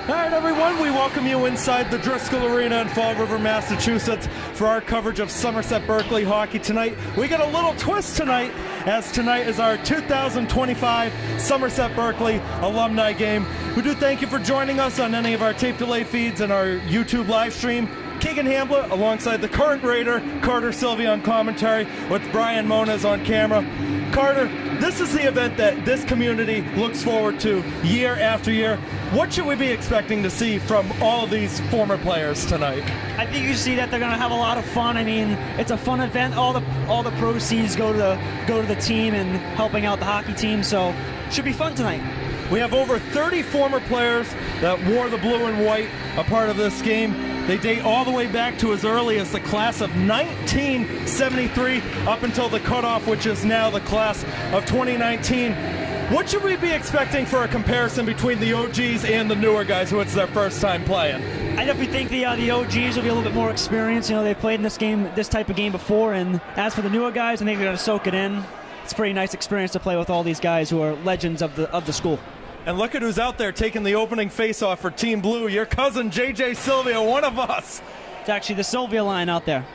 All right, everyone, we welcome you inside the Driscoll Arena in Fall River, Massachusetts for our coverage of Somerset Berkeley hockey tonight. We got a little twist tonight, as tonight is our 2025 Somerset Berkeley alumni game. We do thank you for joining us on any of our tape delay feeds and our YouTube live stream. Keegan Hamblett alongside the current Raider, Carter Sylvia on commentary, with Brian Moniz on camera. Carter, this is the event that this community looks forward to year after year. What should we be expecting to see from all of these former players tonight? I think you see that they're going to have a lot of fun. I mean, it's a fun event. All the proceeds go to the team and helping out the hockey team. So, it should be fun tonight. We have over 30 former players that wore the blue and white a part of this game. They date all the way back to as early as the class of 1973 up until the cutoff, which is now the class of 2019. What should we be expecting for a comparison between the OGs and the newer guys who it's their first time playing? I definitely think the OGs will be a little bit more experienced. You know, they've played in this type of game before, and as for the newer guys, I think they're going to soak it in. It's a pretty nice experience to play with all these guys who are legends of the school. And look at who's out there taking the opening faceoff for Team Blue. Your cousin, JJ Sylvia, one of us. It's actually the Sylvia line out there.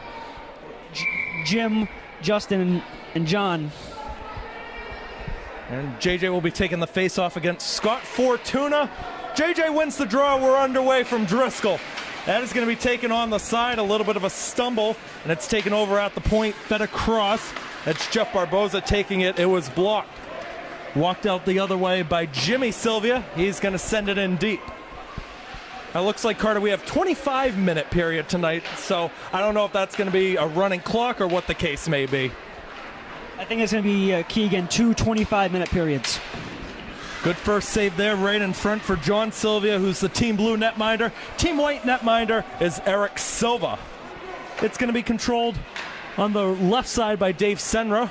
Jim, Justin, and John. And JJ will be taking the faceoff against Scott Fortuna. JJ wins the draw. We're underway from Driscoll. That is going to be taken on the side. A little bit of a stumble, and it's taken over at the point, fed across. That's Jeff Barboza taking it. It was blocked. Walked out the other way by Jimmy Sylvia. He's going to send it in deep. It looks like, Carter, we have 25-minute period tonight, so I don't know if that's going to be a running clock or what the case may be. I think it's going to be, Keegan, 2 25-minute periods. Good first save there, right in front for John Sylvia, who's the Team Blue netminder. Team White netminder is Eric Silva. It's going to be controlled on the left side by Dave Senra.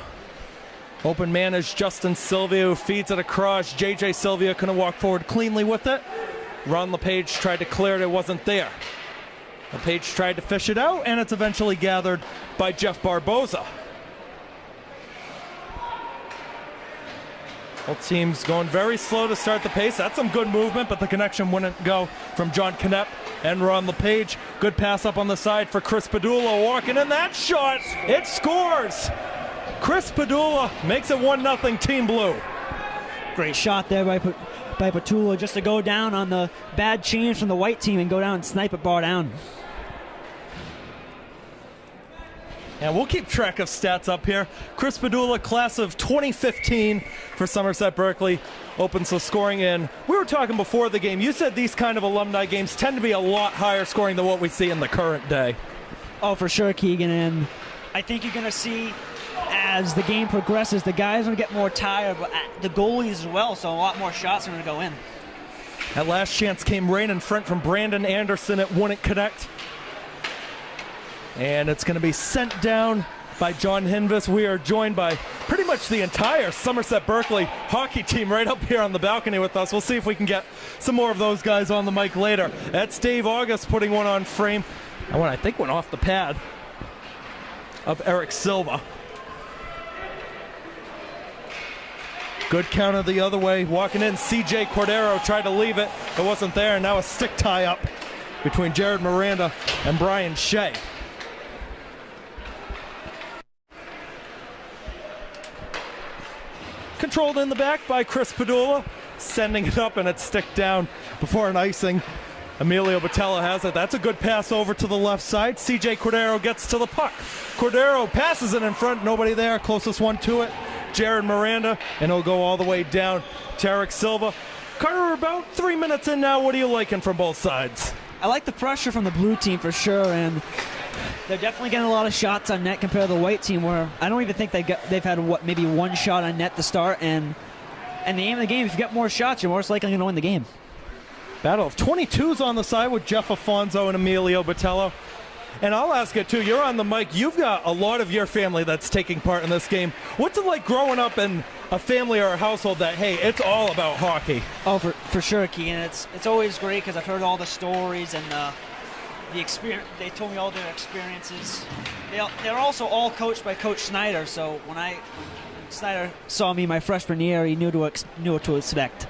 Open man is Justin Sylvia, who feeds it across. JJ Sylvia couldn't walk forward cleanly with it. Ron LePage tried to clear it. It wasn't there. LePage tried to fish it out, and it's eventually gathered by Jeff Barboza. Both teams going very slow to start the pace. That's some good movement, but the connection wouldn't go from John Knepp and Ron LePage. Good pass up on the side for Chris Padula walking in. That shot, it scores! Chris Padula makes it 1-0 Team Blue. Great shot there by Padula, just to go down on the bad change from the white team and go down and snipe it bar down. And we'll keep track of stats up here. Chris Padula, class of 2015 for Somerset Berkeley, opens the scoring in. We were talking before the game. You said these kind of alumni games tend to be a lot higher scoring than what we see in the current day. Oh, for sure, Keegan. And I think you're going to see, as the game progresses, the guys are going to get more tired, but the goalies as well, so a lot more shots are going to go in. That last chance came right in front from Brandon Anderson. It wouldn't connect. And it's going to be sent down by John Hinvis. We are joined by pretty much the entire Somerset Berkeley hockey team right up here on the balcony with us. We'll see if we can get some more of those guys on the mic later. That's Dave August putting one on frame. That one, I think, went off the pad of Eric Silva. Good counter the other way. Walking in, CJ Cordero tried to leave it. It wasn't there, and now a stick tie up between Jared Miranda and Brian Shea. Controlled in the back by Chris Padula, sending it up, and it's stick down before an icing. Emilio Botello has it. That's a good pass over to the left side. CJ Cordero gets to the puck. Cordero passes it in front. Nobody there. Closest one to it, Jared Miranda, and he'll go all the way down to Eric Silva. Carter, we're about 3 minutes in now. What are you liking from both sides? I like the pressure from the blue team for sure, and they're definitely getting a lot of shots on net compared to the white team, where I don't even think they've had maybe one shot on net to start. And the aim of the game, if you get more shots, you're most likely going to win the game. Battle of 22s on the side with Jeff Afonso and Emilio Botello. And I'll ask it too, you're on the mic, you've got a lot of your family that's taking part in this game. What's it like growing up in a family or a household that, hey, it's all about hockey? Oh, for sure, Keegan. It's always great because I've heard all the stories and the experience. They told me all their experiences. They're also all coached by Coach Snyder, so when Snyder saw me my freshman year, he knew what to expect.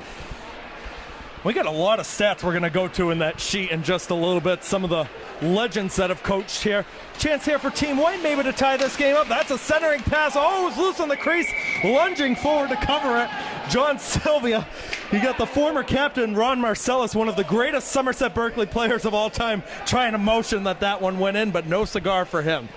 We got a lot of stats we're going to go to in that sheet in just a little bit. Some of the legends that have coached here. Chance here for Team White maybe to tie this game up. That's a centering pass. Oh, it's loose on the crease. Lunging forward to cover it. John Sylvia. You got the former captain, Ron Marcellus, one of the greatest Somerset Berkeley players of all time, trying to motion that one went in, but no cigar for him.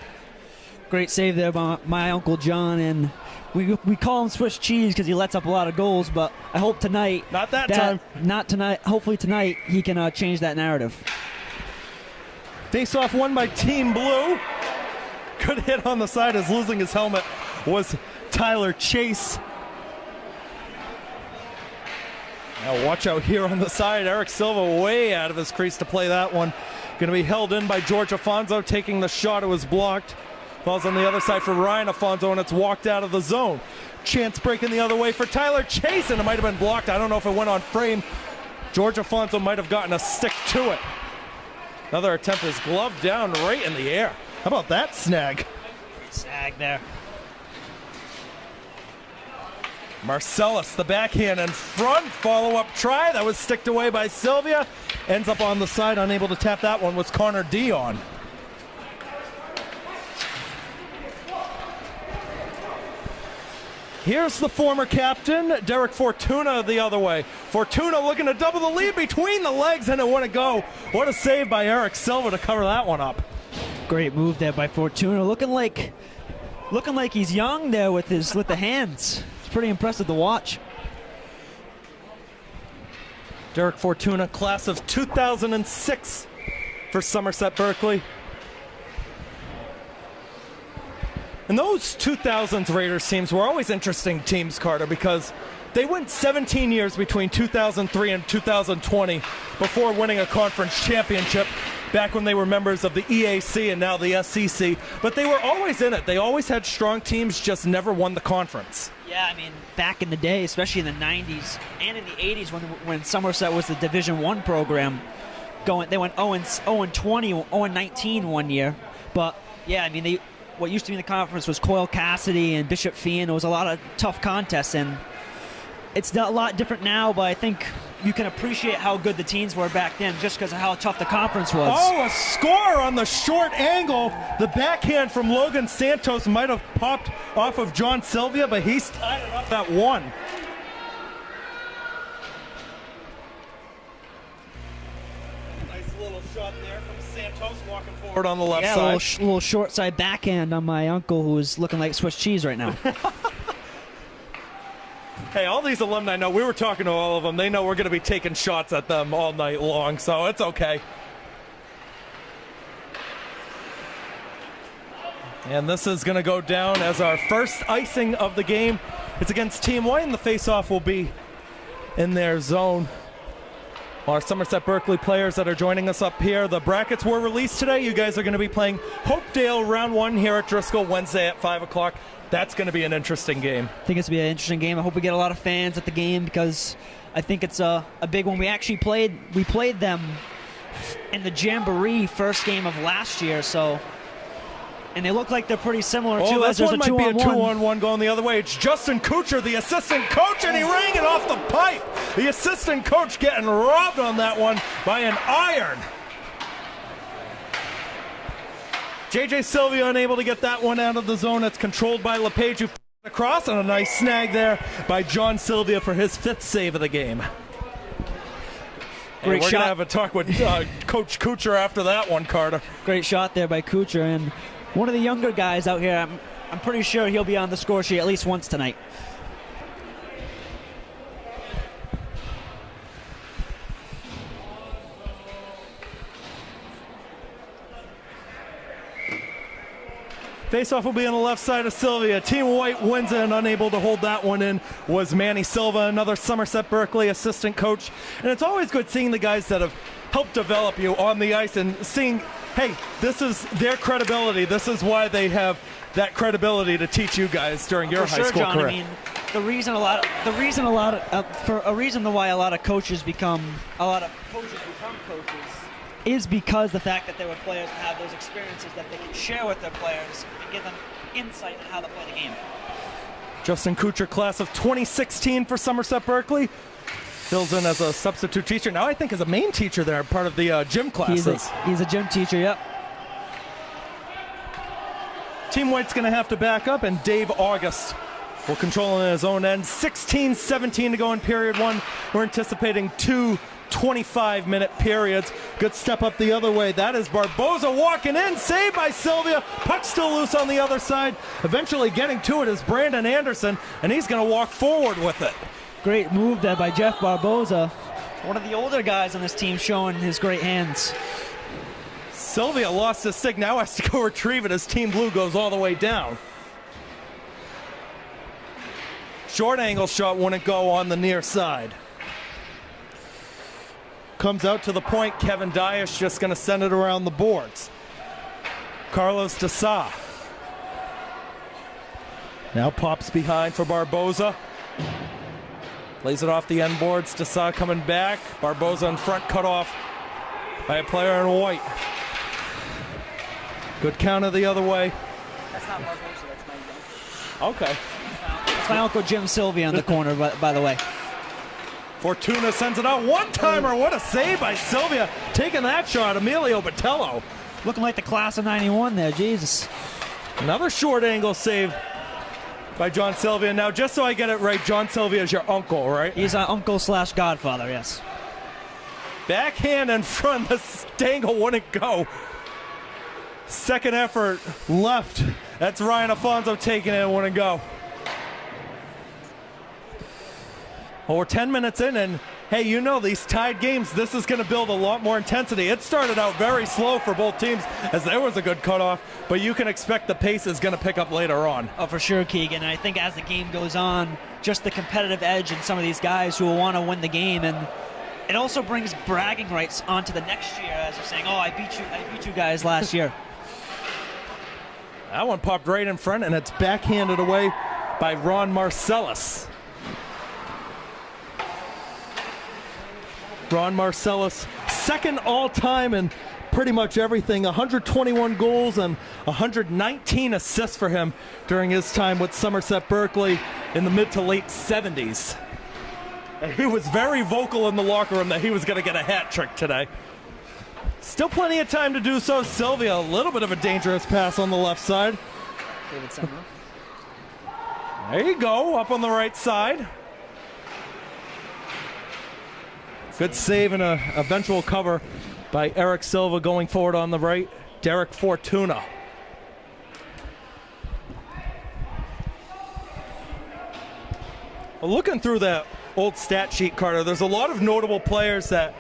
Great save there by my Uncle John, and we call him Swiss cheese because he lets up a lot of goals, but I hope tonight... Not that time. Not tonight. Hopefully tonight he can change that narrative. Face-off won by Team Blue. Good hit on the side as losing his helmet was Tyler Chase. Now watch out here on the side. Eric Silva way out of his crease to play that one. Going to be held in by George Afonso, taking the shot. It was blocked. Falls on the other side for Ryan Afonso, and it's walked out of the zone. Chance breaking the other way for Tyler Chase, and it might have been blocked. I don't know if it went on frame. George Afonso might have gotten a stick to it. Another attempt is gloved down right in the air. How about that snag? Snag there. Marcellus, the backhand in front, follow-up try. That was sticked away by Sylvia. Ends up on the side, unable to tap that one was Connor Dion. Here's the former captain, Derek Fortuna, the other way. Fortuna looking to double the lead between the legs, and it wouldn't go. What a save by Eric Silva to cover that one up. Great move there by Fortuna, looking like he's young there with the hands. It's pretty impressive to watch. Derek Fortuna, class of 2006 for Somerset Berkeley. And those 2000s Raiders teams were always interesting teams, Carter, because they went 17 years between 2003 and 2020 before winning a conference championship back when they were members of the EAC and now the SEC. But they were always in it. They always had strong teams, just never won the conference. Yeah, I mean, back in the day, especially in the 90s and in the 80s when Somerset was the Division I program, they went 0-20, 0-19 one year. But, yeah, I mean, what used to be in the conference was Coyle Cassidy and Bishop Fee, and it was a lot of tough contests, and it's a lot different now, but I think you can appreciate how good the teams were back then just because of how tough the conference was. Oh, a score on the short angle. The backhand from Logan Santos might have popped off of John Sylvia, but he's tied it up at one. Nice little shot there from Santos walking forward on the left side. Yeah, a little short side backhand on my uncle who's looking like Swiss cheese right now. Hey, all these alumni know, we were talking to all of them, they know we're going to be taking shots at them all night long, so it's okay. And this is going to go down as our first icing of the game. It's against Team White, and the face-off will be in their zone. Our Somerset Berkeley players that are joining us up here, the brackets were released today. You guys are going to be playing Hopedale round 1 here at Driscoll Wednesday at 5 o'clock. That's going to be an interesting game. I think it's going to be an interesting game. I hope we get a lot of fans at the game because I think it's a big one. We played them in the Jamboree first game of last year, and they look like they're pretty similar too. This one might be a 2-on-1 going the other way. It's Justin Kuchar, the assistant coach, and he rang it off the pipe. The assistant coach getting robbed on that one by an iron. JJ Sylvia unable to get that one out of the zone. It's controlled by LePage, who across, and a nice snag there by John Sylvia for his 5th save of the game. Great shot. We're going to have a talk with Coach Kuchar after that one, Carter. Great shot there by Kuchar, and one of the younger guys out here, I'm pretty sure he'll be on the score sheet at least once tonight. Face-off will be on the left side of Sylvia. Team White wins it, and unable to hold that one in was Manny Silva, another Somerset Berkeley assistant coach. And it's always good seeing the guys that have helped develop you on the ice and seeing, hey, this is their credibility. This is why they have that credibility to teach you guys during your high school John, career. I mean, the reason why a lot of coaches become coaches is because the fact that they were players and have those experiences that they can share with their players and give them insight on how to play the game. Justin Kuchar, class of 2016 for Somerset Berkeley. fills in as a substitute teacher. Now I think as a main teacher there, part of the gym classes. He's a gym teacher, yep. Team White's going to have to back up, and Dave August will control in his own end. 16-17 to go in period one. We're anticipating 2 25-minute periods. Good step up the other way. That is Barboza walking in. Saved by Sylvia. Puck still loose on the other side. Eventually getting to it is Brandon Anderson, and he's going to walk forward with it. Great move there by Jeff Barboza. One of the older guys on this team showing his great hands. Sylvia lost his stick. Now has to go retrieve it as Team Blue goes all the way down. Short angle shot wouldn't go on the near side. Comes out to the point. Kevin Dyesh just going to send it around the boards. Carlos Dessa now pops behind for Barboza. Lays it off the end boards. Dessa coming back. Barboza in front, cut off by a player in white. Good counter the other way. That's not Barboza, that's my Okay. That's my Uncle Jim Sylvia in the corner, by the way. Fortuna sends it out. One-timer. What a save by Sylvia. Taking that shot, Emilio Botello. Looking like the class of 91 there, Jesus. Another short angle save by John Sylvia. Now, just so I get it right, John Sylvia is your uncle, right? He's our uncle/godfather, yes. Backhand in front. The dangle wouldn't go. Second effort left. That's Ryan Afonso taking it. Wouldn't go. Well, we're 10 minutes in, and hey, you know these tied games, this is going to build a lot more intensity. It started out very slow for both teams as there was a good cutoff, but you can expect the pace is going to pick up later on. Oh, for sure, Keegan. I think as the game goes on, just the competitive edge in some of these guys who will want to win the game, and it also brings bragging rights onto the next year as they're saying, oh, I beat you guys last year. That one popped right in front, and it's backhanded away by Ron Marcellus. Ron Marcellus, second all-time in pretty much everything. 121 goals and 119 assists for him during his time with Somerset Berkeley in the mid to late 70s. And he was very vocal in the locker room that he was going to get a hat trick today. Still plenty of time to do so. Sylvia, a little bit of a dangerous pass on the left side. There you go, up on the right side. Good save and an eventual cover by Eric Silva going forward on the right. Derek Fortuna. Well, looking through that old stat sheet, Carter, there's a lot of notable players that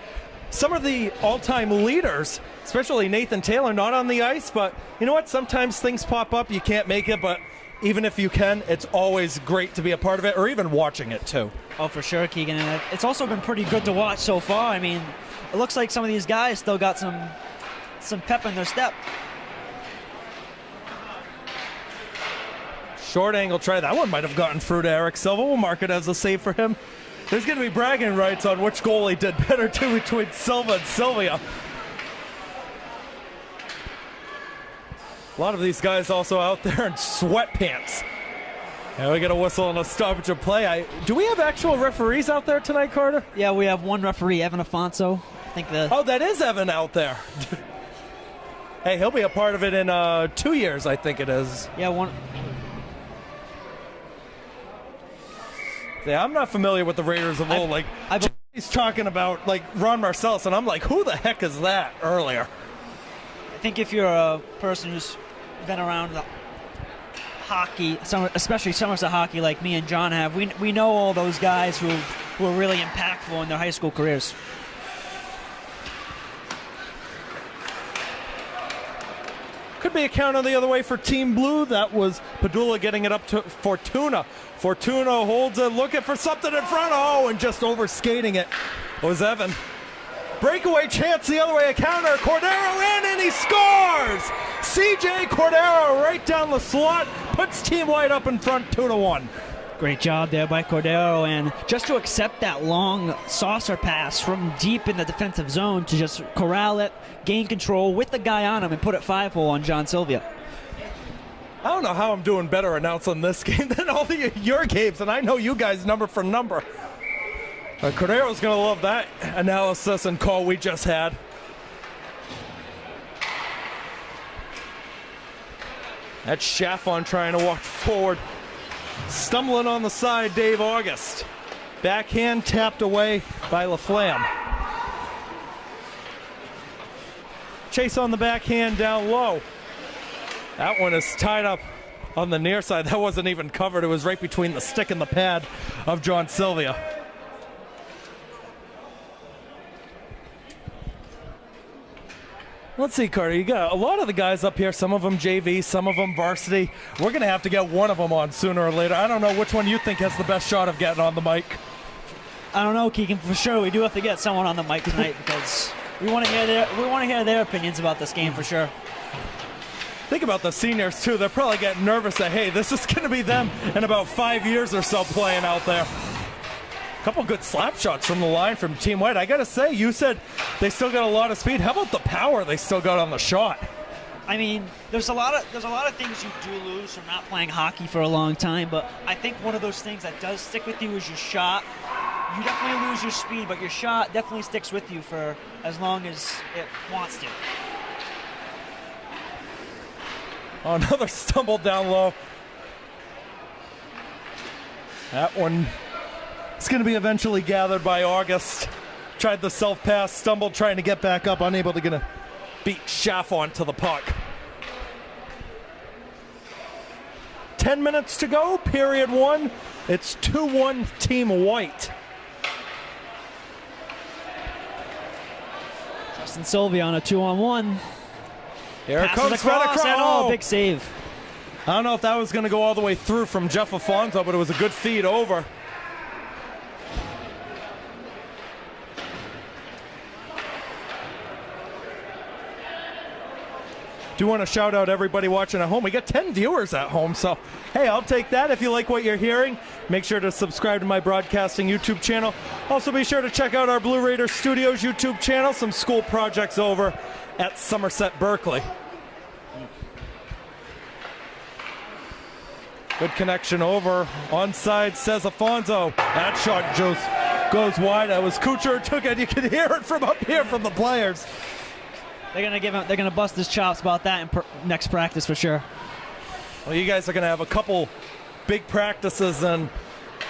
some of the all-time leaders, especially Nathan Taylor, not on the ice, but you know what? Sometimes things pop up, you can't make it, but even if you can, it's always great to be a part of it, or even watching it too. Oh, for sure, Keegan. And it's also been pretty good to watch so far. I mean, it looks like some of these guys still got some pep in their step. Short angle try. That one might have gotten through to Eric Silva. We'll mark it as a save for him. There's going to be bragging rights on which goalie did better too between Silva and Sylvia. A lot of these guys also out there in sweatpants. And we get a whistle and a stoppage of play. Do we have actual referees out there tonight, Carter? Yeah, we have one referee, Evan Afonso. I think Oh, that is Evan out there. Hey, he'll be a part of it in 2 years, I think it is. Yeah, one. Yeah, I'm not familiar with the Raiders of old. He's talking about like Ron Marcellus, and I'm like, who the heck is that? Earlier. I think if you're a person who's been around the hockey, especially Somerset hockey, like me and John have, we know all those guys who were really impactful in their high school careers. Could be a counter the other way for Team Blue. That was Padula getting it up to Fortuna. Fortuna holds it, looking for something in front. Oh, and just overskating it was Evan. Breakaway chance the other way, a counter. Cordero in, and he scores! CJ Cordero right down the slot, puts Team White up in front 2-1. Great job there by Cordero, and just to accept that long saucer pass from deep in the defensive zone to just corral it, gain control with the guy on him, and put it 5-hole on John Sylvia. I don't know how I'm doing better announcing this game than all your games, and I know you guys number for number. Cordero's going to love that analysis and call we just had. That's Chaffon trying to walk forward. Stumbling on the side, Dave August. Backhand tapped away by LaFlamme. Chase on the backhand down low. That one is tied up on the near side. That wasn't even covered. It was right between the stick and the pad of John Sylvia. Let's see, Carter, you got a lot of the guys up here, some of them JV, some of them varsity. We're going to have to get one of them on sooner or later. I don't know which one you think has the best shot of getting on the mic. I don't know, Keegan, for sure. We do have to get someone on the mic tonight because we want to hear their opinions about this game for sure. Think about the seniors, too. They're probably getting nervous that, hey, this is going to be them in about 5 years or so playing out there. Couple good slap shots from the line from Team White. I got to say, you said they still got a lot of speed. How about the power they still got on the shot? I mean, there's a lot of things you do lose from not playing hockey for a long time, but I think one of those things that does stick with you is your shot. You definitely lose your speed, but your shot definitely sticks with you for as long as it wants to. Oh, another stumble down low. That one is going to be eventually gathered by August. Tried the self-pass, stumbled trying to get back up, unable to beat Chaffon to the puck. 10 minutes to go, period one. It's 2-1 Team White. Justin Sylvia on a 2-on-1. Here it Passes comes across, and oh, big save. I don't know if that was going to go all the way through from Jeff Afonso, but it was a good feed over. Do want to shout out everybody watching at home. We got 10 viewers at home, so hey, I'll take that. If you like what you're hearing, make sure to subscribe to my broadcasting YouTube channel. Also be sure to check out our Blue Raider Studios YouTube channel. Some school projects over at Somerset Berkeley. Good connection over. Onside, says Afonso. That shot just goes wide. That was Kucher took it. You can hear it from up here from the players. They're gonna bust his chops about that in next practice for sure. Well, you guys are gonna have a couple big practices, and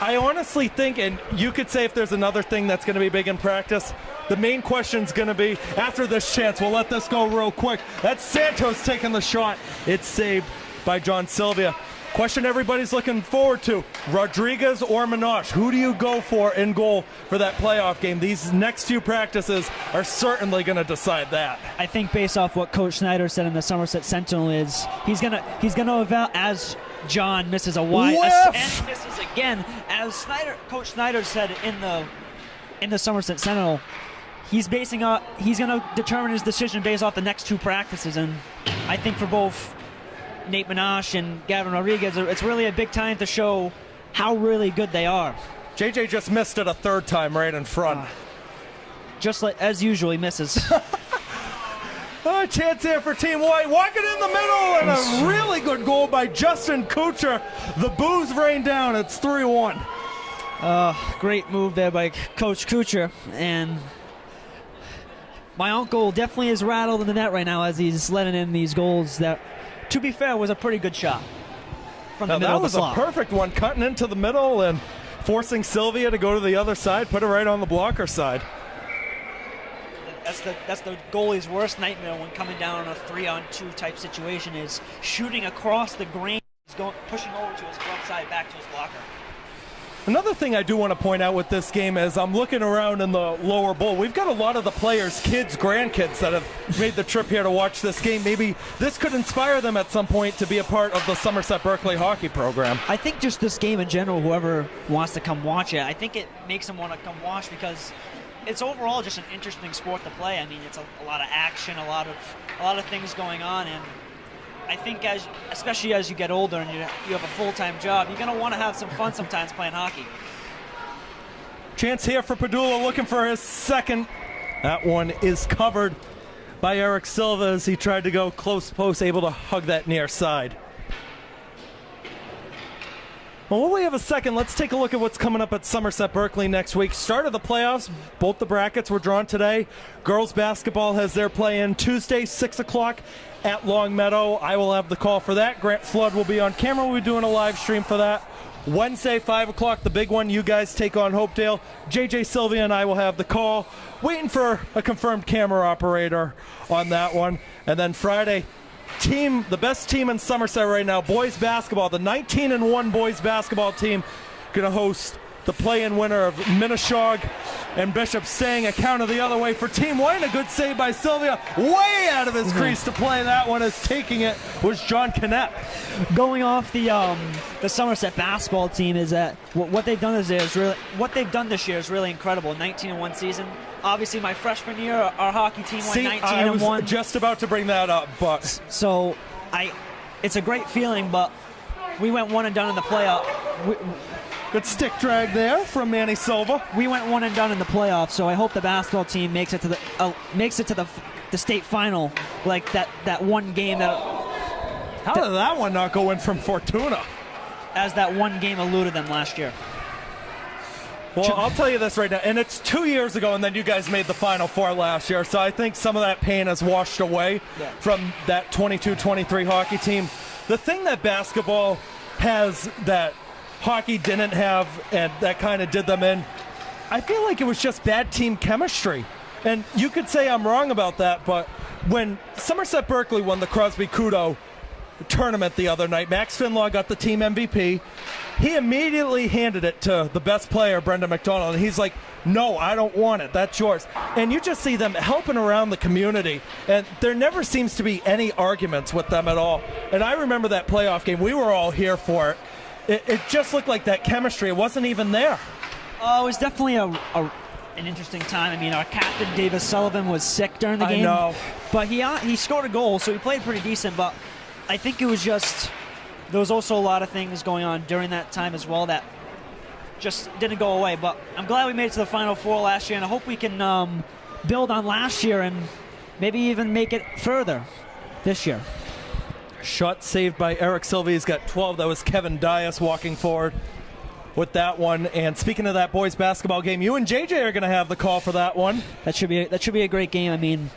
I honestly think, and you could say if there's another thing that's gonna be big in practice, the main question's gonna be after this chance. We'll let this go real quick. That's Santos taking the shot. It's saved by John Sylvia. Question everybody's looking forward to, Rodriguez or Minash? Who do you go for in goal for that playoff game? These next few practices are certainly going to decide that. I think based off what Coach Snyder said in the Somerset Sentinel is he's gonna evaluate as John misses a wide and misses again. As Coach Snyder said in the Somerset Sentinel, he's going to determine his decision based off the next two practices, and I think for both Nate Minash and Gavin Rodriguez, it's really a big time to show how really good they are. JJ just missed it a third time right in front. Just like as usual, he misses. A chance here for Team White. Walking in the middle, and a really good goal by Justin Kucher. The boos rain down. It's 3-1. Great move there by Coach Kucher. And my uncle definitely is rattled in the net right now as he's letting in these goals that, to be fair, was a pretty good shot from the middle of the slot. That was a perfect one, cutting into the middle and forcing Sylvia to go to the other side, put it right on the blocker side. That's the goalie's worst nightmare when coming down on a 3-on-2 type situation is shooting across the grain, pushing over to his glove side, back to his blocker. Another thing I do want to point out with this game is I'm looking around in the lower bowl. We've got a lot of the players, kids, grandkids that have made the trip here to watch this game. Maybe this could inspire them at some point to be a part of the Somerset Berkeley hockey program. I think just this game in general, whoever wants to come watch it, I think it makes them want to come watch because it's overall just an interesting sport to play. I mean, it's a lot of action, a lot of things going on, and I think especially as you get older and you have a full-time job, you're going to want to have some fun sometimes playing hockey. Chance here for Padula looking for his second. That one is covered by Eric Silva as he tried to go close post, able to hug that near side. Well, while we have a second, let's take a look at what's coming up at Somerset Berkeley next week. Start of the playoffs. Both the brackets were drawn today. Girls basketball has their play-in Tuesday, 6 o'clock at Long Meadow. I will have the call for that. Grant Flood will be on camera. We'll be doing a live stream for that. Wednesday, 5 o'clock, the big one. You guys take on Hopedale. JJ Sylvia and I will have the call. Waiting for a confirmed camera operator on that one. And then Friday, the best team in Somerset right now, boys basketball, the 19-1 boys basketball team, going to host the play-in winner of Minneshaug and Bishop, staying a counter the other way for Team White. A good save by Sylvia, way out of his crease to play that one, as taking it was John Knapp. Going off the Somerset basketball team, is that what they've done this year is really incredible. 19-1 season. Obviously, my freshman year, our hockey team went 19-1. I was just about to bring that up, but so it's a great feeling. But we went one and done in the playoff. Good stick drag there from Manny Silva. We went one and done in the playoffs, so I hope the basketball team makes it to the state final, like that one game that. How did that one not go in from Fortuna? As that one game eluded them last year. Well, I'll tell you this right now, and it's 2 years ago, and then you guys made the Final Four last year, so I think some of that pain has washed away from that 22-23 hockey team. The thing that basketball has that hockey didn't have, and that kind of did them in, I feel like it was just bad team chemistry. And you could say I'm wrong about that, but when Somerset Berkeley won the Crosby Kudo tournament the other night, Max Finlaw got the team MVP. He immediately handed it to the best player, Brendan McDonald, and he's like, no, I don't want it. That's yours. And you just see them helping around the community, and there never seems to be any arguments with them at all. And I remember that playoff game. We were all here for it. It just looked like that chemistry. It wasn't even there. Oh, it was definitely an interesting time. I mean, our captain, Davis Sullivan, was sick during the game. I know. But he scored a goal, so he played pretty decent. But I think it was just, there was also a lot of things going on during that time as well that just didn't go away. But I'm glad we made it to the Final Four last year, and I hope we can build on last year and maybe even make it further this year. Shot saved by Eric Sylvia. He's got 12. That was Kevin Dias walking forward with that one. And speaking of that boys basketball game, you and JJ are going to have the call for that one. That should be a great game. I mean,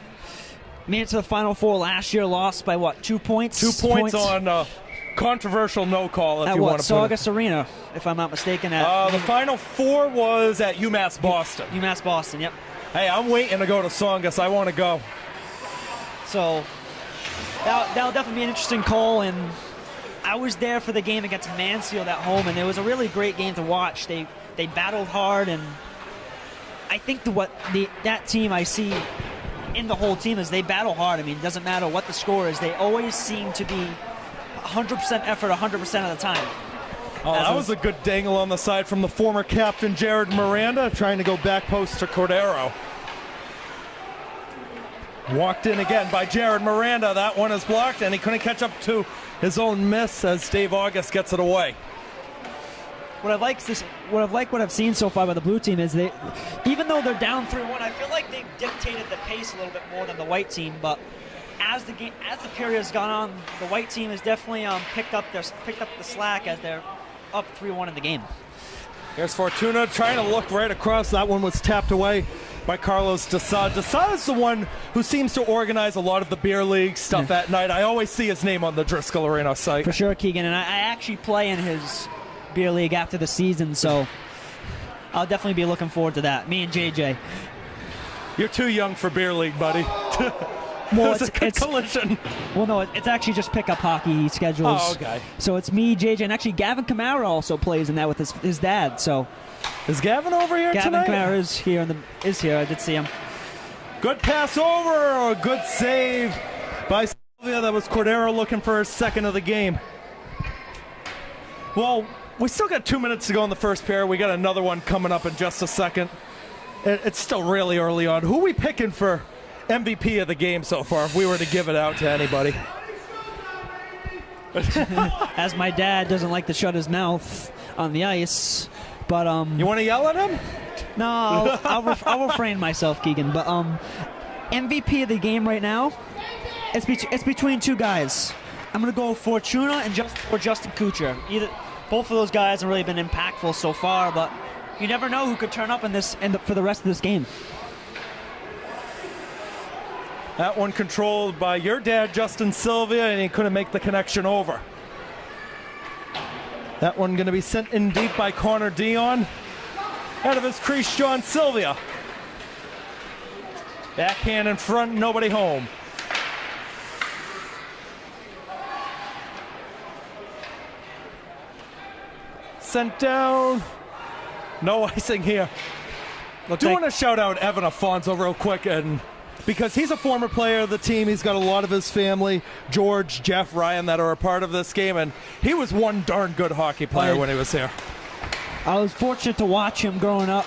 made it to the Final Four last year, lost by what, 2 points? 2 points on controversial no call, if at you what, want to put it. Saugus Arena, if I'm not mistaken. The Final Four was at UMass Boston. UMass Boston, yep. Hey, I'm waiting to go to Saugus. I want to go. So that'll definitely be an interesting call, and I was there for the game against Mansfield at home, and it was a really great game to watch. They battled hard, and I think that team I see in the whole team is they battle hard. I mean, it doesn't matter what the score is. They always seem to be 100% effort 100% of the time. Oh, that was a good dangle on the side from the former captain, Jared Miranda, trying to go back post to Cordero. Walked in again by Jared Miranda. That one is blocked, and he couldn't catch up to his own miss as Dave August gets it away. What I've seen so far by the blue team is they, even though they're down 3-1, I feel like they've dictated the pace a little bit more than the white team. But as the period has gone on, the white team has definitely picked up the slack as they're up 3-1 in the game. Here's Fortuna trying to look right across. That one was tapped away by Carlos Desad. Desad is the one who seems to organize a lot of the beer league stuff at night. I always see his name on the Driscoll Arena site. For sure, Keegan. And I actually play in his beer league after the season, so I'll definitely be looking forward to that. Me and JJ. You're too young for beer league, buddy. Well, it's collision. Well, no, it's actually just pickup hockey schedules. Oh, okay. So it's me, JJ, and actually Gavin Kamara also plays in that with his dad. So is Gavin over here tonight? Gavin Kamara is here. I did see him. Good pass over. A good save by Sylvia. That was Cordero looking for his second of the game. Well, we still got 2 minutes to go in the first period. We got another one coming up in just a second. It's still really early on. Who are we picking for MVP of the game so far, if we were to give it out to anybody? As my dad doesn't like to shut his mouth on the ice, but you want to yell at him? No, I'll refrain myself, Keegan. But MVP of the game right now, it's between two guys. I'm gonna go Fortuna and Justin Kuchar. Both of those guys have really been impactful so far, but you never know who could turn up for the rest of this game. That one controlled by your dad, Justin Sylvia, and he couldn't make the connection over. That one going to be sent in deep by Connor Dion. Out of his crease, John Sylvia. Backhand in front, nobody home. Sent down. No icing here. Do want to shout out Evan Afonso real quick, and because he's a former player of the team. He's got a lot of his family, George, Jeff, Ryan, that are a part of this game, and he was one darn good hockey player when he was here. I was fortunate to watch him growing up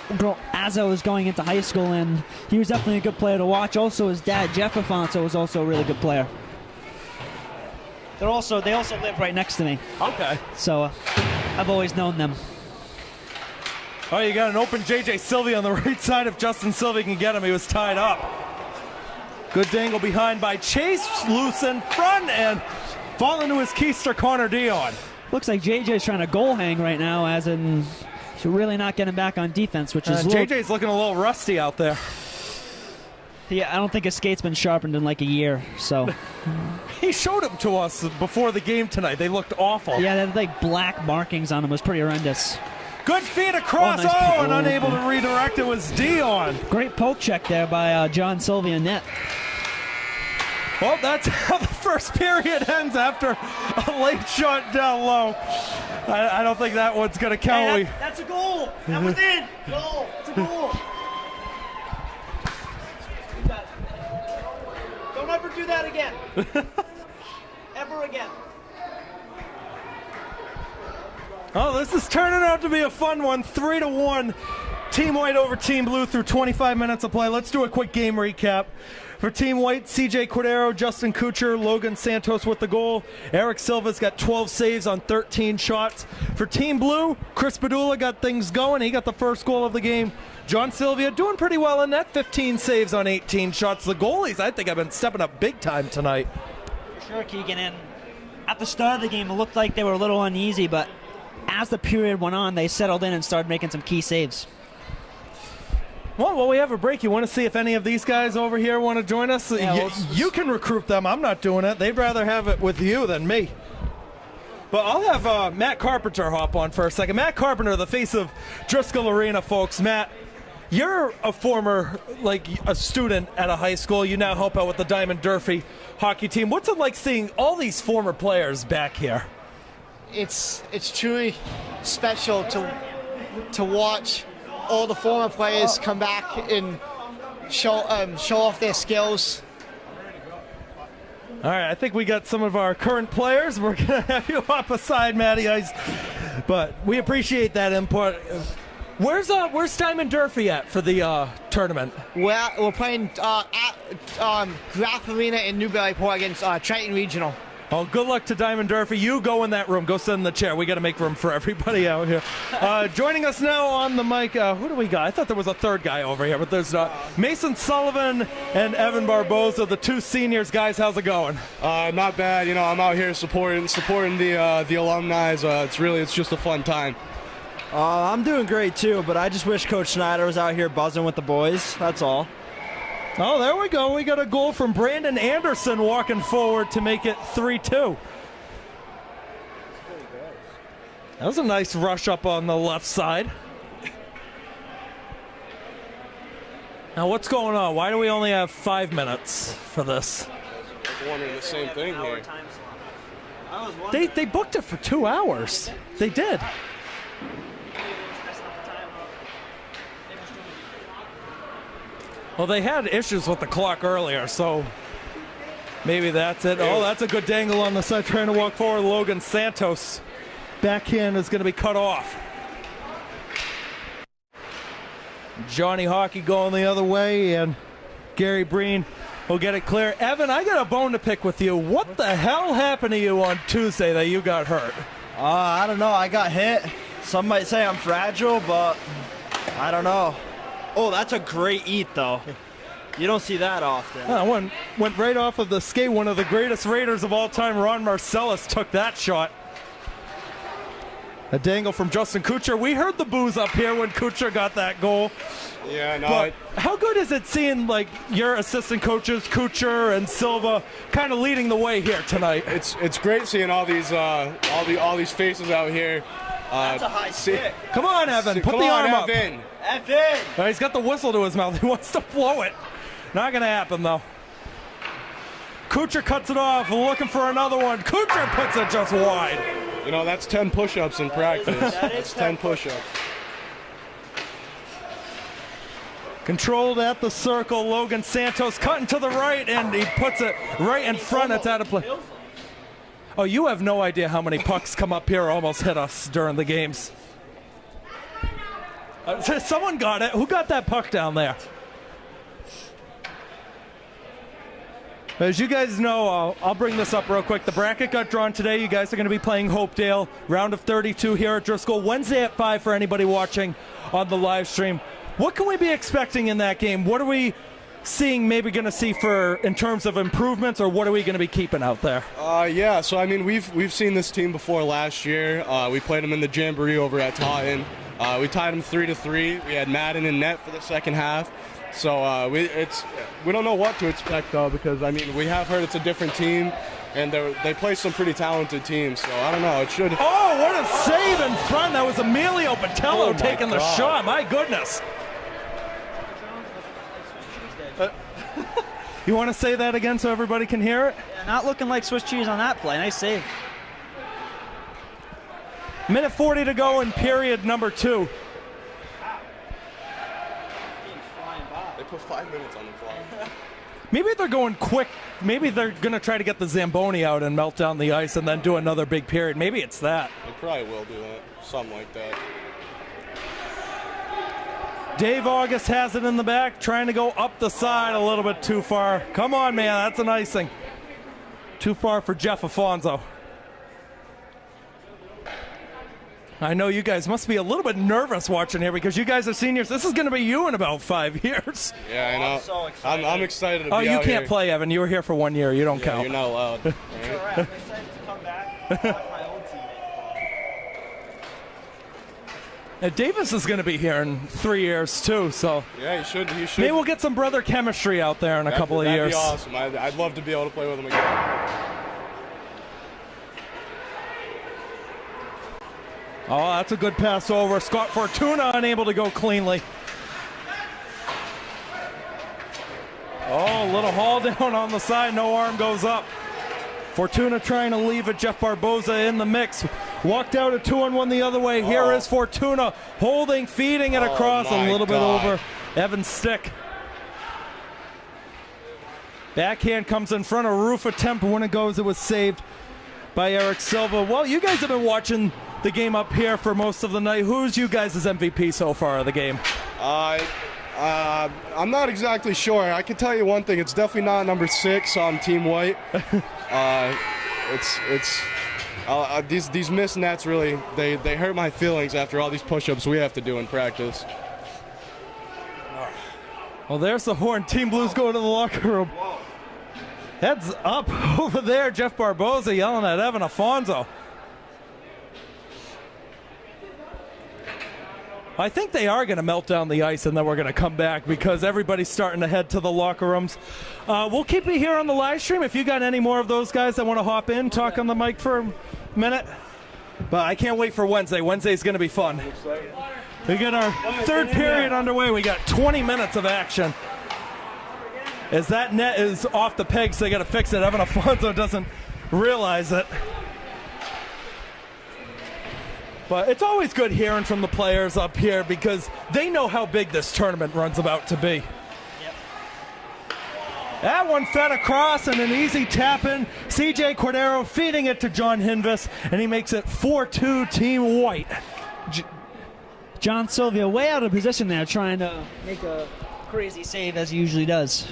as I was going into high school, and he was definitely a good player to watch. Also, his dad, Jeff Afonso, was also a really good player. They also live right next to me. Okay. So I've always known them. Oh, you got an open J.J. Sylvia on the right side. If Justin Sylvia can get him, he was tied up. Good dangle behind by Chase, loose in front, and falling to his keister, Connor Dion. Looks like JJ's trying to goal hang right now, as in he's really not getting back on defense, which is JJ's looking a little rusty out there. Yeah, I don't think his skate's been sharpened in like a year, so. He showed them to us before the game tonight. They looked awful. Yeah, they had like black markings on them. It was pretty horrendous. Good feed across. And unable to redirect. It was Dion. Great poke check there by John Sylvia net. Well, that's how the first period ends after a late shot down low. I don't think that one's going to count. Hey, that's a goal. That was in. Goal. It's a goal. Don't ever do that again. Ever again. Oh, this is turning out to be a fun one. 3-1. Team White over Team Blue through 25 minutes of play. Let's do a quick game recap. For Team White, CJ Cordero, Justin Kucher, Logan Santos with the goal. Eric Silva's got 12 saves on 13 shots. For Team Blue, Chris Padula got things going. He got the first goal of the game. John Sylvia doing pretty well in that, 15 saves on 18 shots. The goalies, I think, have been stepping up big time tonight. For sure, Keegan. And at the start of the game, it looked like they were a little uneasy, but as the period went on, they settled in and started making some key saves. Well, while we have a break, you want to see if any of these guys over here want to join us? Yeah, you can recruit them. I'm not doing it. They'd rather have it with you than me. But I'll have Matt Carpenter hop on for a second. Matt Carpenter, the face of Driscoll Arena, folks. Matt, you're a former, a student at a high school. You now help out with the Diamond Durfee hockey team. What's it like seeing all these former players back here? It's truly special to watch all the former players come back and show off their skills. All right, I think we got some of our current players. We're going to have you hop aside, Matty Ice. But we appreciate that input. Where's Diamond Durfee at for the tournament? We're playing at Graff Arena in Newburyport against Triton Regional. Oh, good luck to Diamond Durfee. You go in that room. Go sit in the chair. We got to make room for everybody out here. Joining us now on the mic, who do we got? I thought there was a third guy over here, but there's Mason Sullivan and Evan Barboza, the two seniors. Guys, how's it going? Not bad. I'm out here supporting the alumni. It's just a fun time. I'm doing great too, but I just wish Coach Schneider was out here buzzing with the boys. That's all. Oh, there we go. We got a goal from Brandon Anderson walking forward to make it 3-2. That was a nice rush up on the left side. Now, what's going on? Why do we only have 5 minutes for this? I was wondering the same thing here. They booked it for 2 hours. They did. Well, they had issues with the clock earlier, so maybe that's it. Oh, that's a good dangle on the side, trying to walk forward. Logan Santos. Backhand is going to be cut off. Johnny Hockey going the other way, and Gary Breen will get it clear. Evan, I got a bone to pick with you. What the hell happened to you on Tuesday that you got hurt? I don't know. I got hit. Some might say I'm fragile, but I don't know. Oh, that's a great eat, though. You don't see that often. Went right off of the skate. One of the greatest Raiders of all time, Ron Marcellus, took that shot. A dangle from Justin Kuchar. We heard the boos up here when Kuchar got that goal. Yeah, no. But how good is it seeing like your assistant coaches, Kuchar and Silva, kind of leading the way here tonight? It's great seeing all these faces out here. That's a high stick. Come on, Evan. Put Come the on, arm up. Evan. Evan! He's got the whistle to his mouth. He wants to blow it. Not going to happen, though. Kuchar cuts it off, looking for another one. Kuchar puts it just wide. You know, that's 10 push-ups in practice. That's 10 push-ups. Controlled at the circle. Logan Santos cutting to the right, and he puts it right in front. It's out of play. Oh, you have no idea how many pucks come up here almost hit us during the games. Someone got it. Who got that puck down there? As you guys know, I'll bring this up real quick. The bracket got drawn today. You guys are going to be playing Hopedale, round of 32 here at Driscoll. Wednesday at 5 for anybody watching on the live stream. What can we be expecting in that game? What are we seeing, maybe going to see for in terms of improvements, or what are we going to be keeping out there? Yeah, so I mean, we've seen this team before last year. We played them in the Jamboree over at Taunton. We tied them 3-3. We had Madden in net for the second half. So we don't know what to expect though, because I mean we have heard it's a different team, and they play some pretty talented teams. So I don't know. It should. Oh, what a save in front! That was Emilio Botello taking the shot. My goodness. You want to say that again so everybody can hear it? Yeah, not looking like Swiss cheese on that play. Nice save. Minute 40 to go in period number 2. They put 5 minutes on the clock. Maybe they're going quick. Maybe they're going to try to get the Zamboni out and melt down the ice and then do another big period. Maybe it's that. They probably will do that. Something like that. Dave August has it in the back, trying to go up the side a little bit too far. Come on, man, that's an icing. Too far for Jeff Afonso. I know you guys must be a little bit nervous watching here because you guys are seniors. This is going to be you in about 5 years. Yeah, I know. I'm so excited. I'm excited to be Oh, you out can't here. play, Evan. You were here for 1 year. You don't Yeah, count. you're not allowed. Right? I'm excited to come back and watch my old teammates. Davis is going to be here in 3 years too, so Yeah, you should. maybe we'll get some brother chemistry out there in a couple of years. That'd be awesome. I'd love to be able to play with him again. Oh, that's a good pass over. Scott Fortuna unable to go cleanly. Oh, a little haul down on the side. No arm goes up. Fortuna trying to leave it. Jeff Barboza in the mix. Walked out a 2-on-1 the other way. Here is Fortuna holding, feeding it across a little bit over Evan's stick. Backhand comes in front. A roof attempt. When it goes, it was saved by Eric Silva. Well, you guys have been watching the game up here for most of the night. Who's you guys' MVP so far of the game? I'm not exactly sure. I can tell you one thing. It's definitely not number 6 on Team White. These missed nets really they hurt my feelings after all these push-ups we have to do in practice. Well, there's the horn. Team Blues going to the locker room. Heads up over there. Jeff Barboza yelling at Evan Afonso. I think they are going to melt down the ice and then we're going to come back because everybody's starting to head to the locker rooms. We'll keep you here on the live stream. If you got any more of those guys that want to hop in, talk on the mic for a minute. But I can't wait for Wednesday. Wednesday's going to be fun. We get our third period underway. We got 20 minutes of action. As that net is off the pegs, they got to fix it. Evan Afonso doesn't realize it. But it's always good hearing from the players up here because they know how big this tournament run's about to be. Yep. That one fed across and an easy tap in. CJ Cordero feeding it to John Hinvis, and he makes it 4-2 Team White. John Sylvia way out of position there, trying to make a crazy save as he usually does.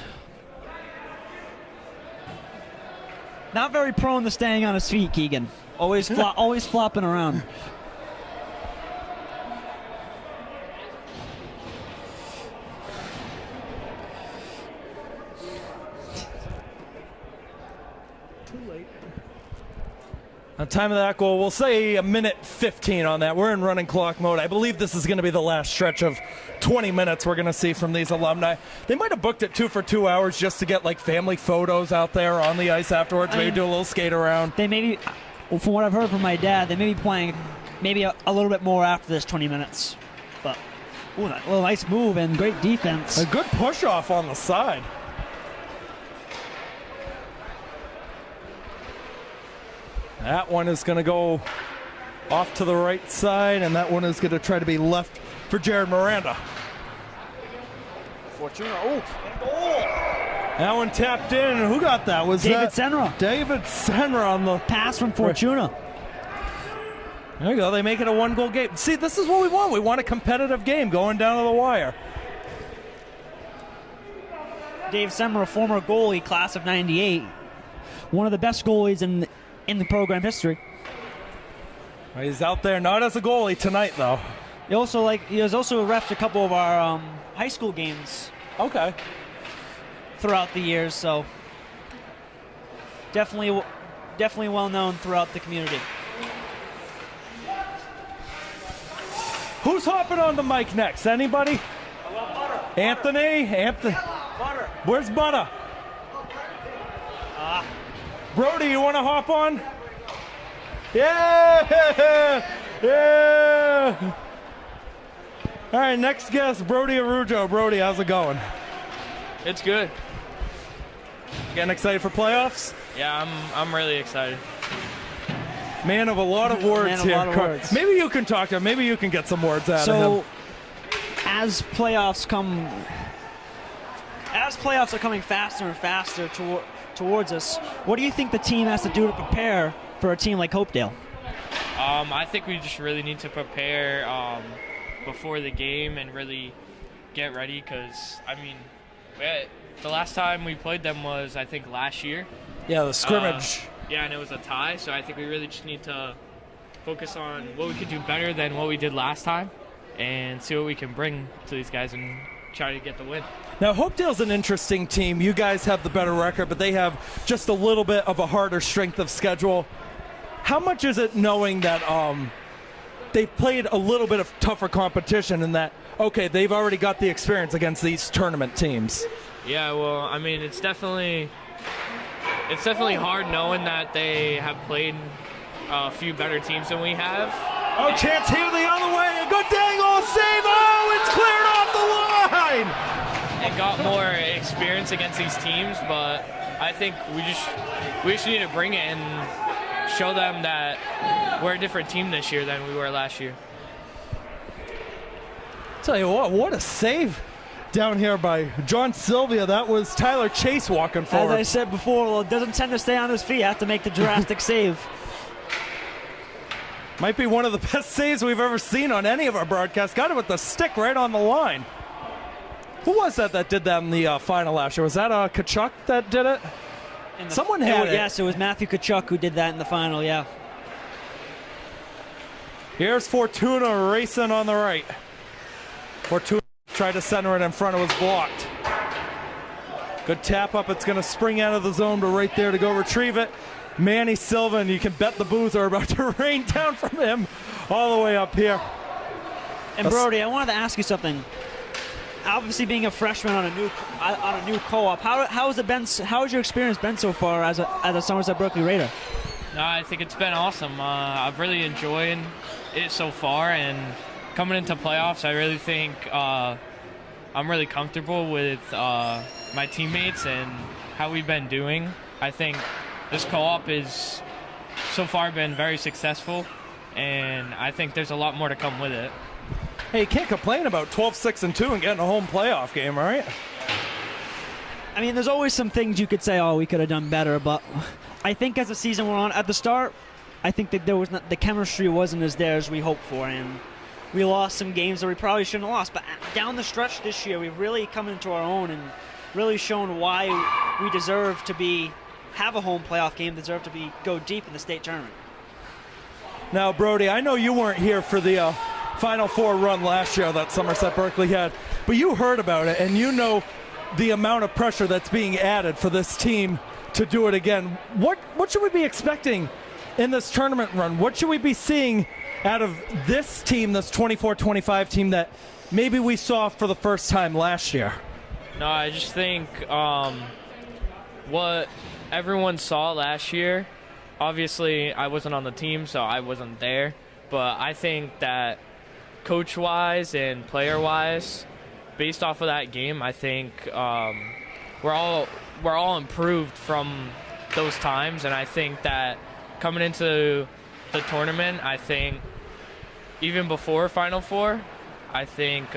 Not very prone to staying on his feet, Keegan. Always flopping around. The time of that goal, we'll say a minute 15 on that. We're in running clock mode. I believe this is going to be the last stretch of 20 minutes we're going to see from these alumni. They might have booked it for 2 hours just to get like family photos out there on the ice afterwards. Maybe do a little skate around. They maybe, from what I've heard from my dad, they may be playing maybe a little bit more after this 20 minutes. But, ooh, that little nice move and great defense. A good push off on the side. That one is going to go off to the right side, and that one is going to try to be left for Jared Miranda. Fortuna. Oh, That one tapped in, and who got that? Was David that Senra. David Senra on the Pass from Fortuna. There you go. They make it a one-goal game. See, this is what we want. We want a competitive game going down to the wire. Dave Senra, former goalie, class of 98. One of the best goalies in the program history. He's out there not as a goalie tonight, though. He was also a ref a couple of our high school games Okay. throughout the years, so definitely well known throughout the community. Who's hopping on the mic next? Anybody? Anthony? Butter. Where's Butter? Brody, you want to hop on? Yeah! Yeah! All right, next guest, Brody Arujo. Brody, how's it going? It's good. Getting excited for playoffs? Yeah, I'm really excited. Man of a lot of words Man of a here. lot of words. Maybe you can talk to him. Maybe you can get some words out of So, him. as playoffs are coming faster and faster towards us, what do you think the team has to do to prepare for a team like Hopedale? I think we just really need to prepare before the game and really get ready because, I mean, the last time we played them was, I think, last year. Yeah, the scrimmage. Yeah, and it was a tie, so I think we really just need to focus on what we could do better than what we did last time and see what we can bring to these guys and try to get the win. Now, Hopedale's an interesting team. You guys have the better record, but they have just a little bit of a harder strength of schedule. How much is it knowing that they've played a little bit of tougher competition and that, okay, they've already got the experience against these tournament teams? Yeah, well, I mean, it's definitely hard knowing that they have played a few better teams than we have. Oh, chance here the other way. A good dangle save. Oh, it's cleared off the line. And got more experience against these teams, but I think we just need to bring it and show them that we're a different team this year than we were last year. Tell you what a save down here by John Sylvia. That was Tyler Chase walking forward. As I said before, well, it doesn't tend to stay on his feet. Have to make the drastic save. Might be one of the best saves we've ever seen on any of our broadcasts. Got it with the stick right on the line. Who was that did that in the final last year? Was that Kachuk that did it? Someone had it. Yes, it was Matthew Kachuk who did that in the final, yeah. Here's Fortuna racing on the right. Fortuna tried to center it in front, it was blocked. Good tap up, it's going to spring out of the zone, but right there to go retrieve it. Manny Silva, and you can bet the boos are about to rain down from him all the way up here. And Brody, I wanted to ask you something. Obviously, being a freshman on a new co-op, how has it been? How has your experience been so far as a Somerset Berkeley Raider? No, I think it's been awesome. I've really enjoyed it so far, and coming into playoffs, I really think I'm really comfortable with my teammates and how we've been doing. I think this co-op is so far been very successful, and I think there's a lot more to come with it. Hey, you can't complain about 12-6-2 and getting a home playoff game, right? I mean, there's always some things you could say, oh, we could have done better, but I think as the season went on, at the start, I think that the chemistry wasn't as there as we hoped for, and we lost some games that we probably shouldn't have lost. But down the stretch this year, we've really come into our own and really shown why we deserve to have a home playoff game, deserve to go deep in the state tournament. Now, Brody, I know you weren't here for the Final Four run last year that Somerset Berkeley had, but you heard about it, and you know the amount of pressure that's being added for this team to do it again. What should we be expecting in this tournament run? What should we be seeing out of this team, this 24-25 team that maybe we saw for the first time last year? No, I just think what everyone saw last year, obviously I wasn't on the team, so I wasn't there, but I think that coach-wise and player-wise, based off of that game, I think we're all improved from those times, and I think that coming into the tournament, I think even before Final Four, I think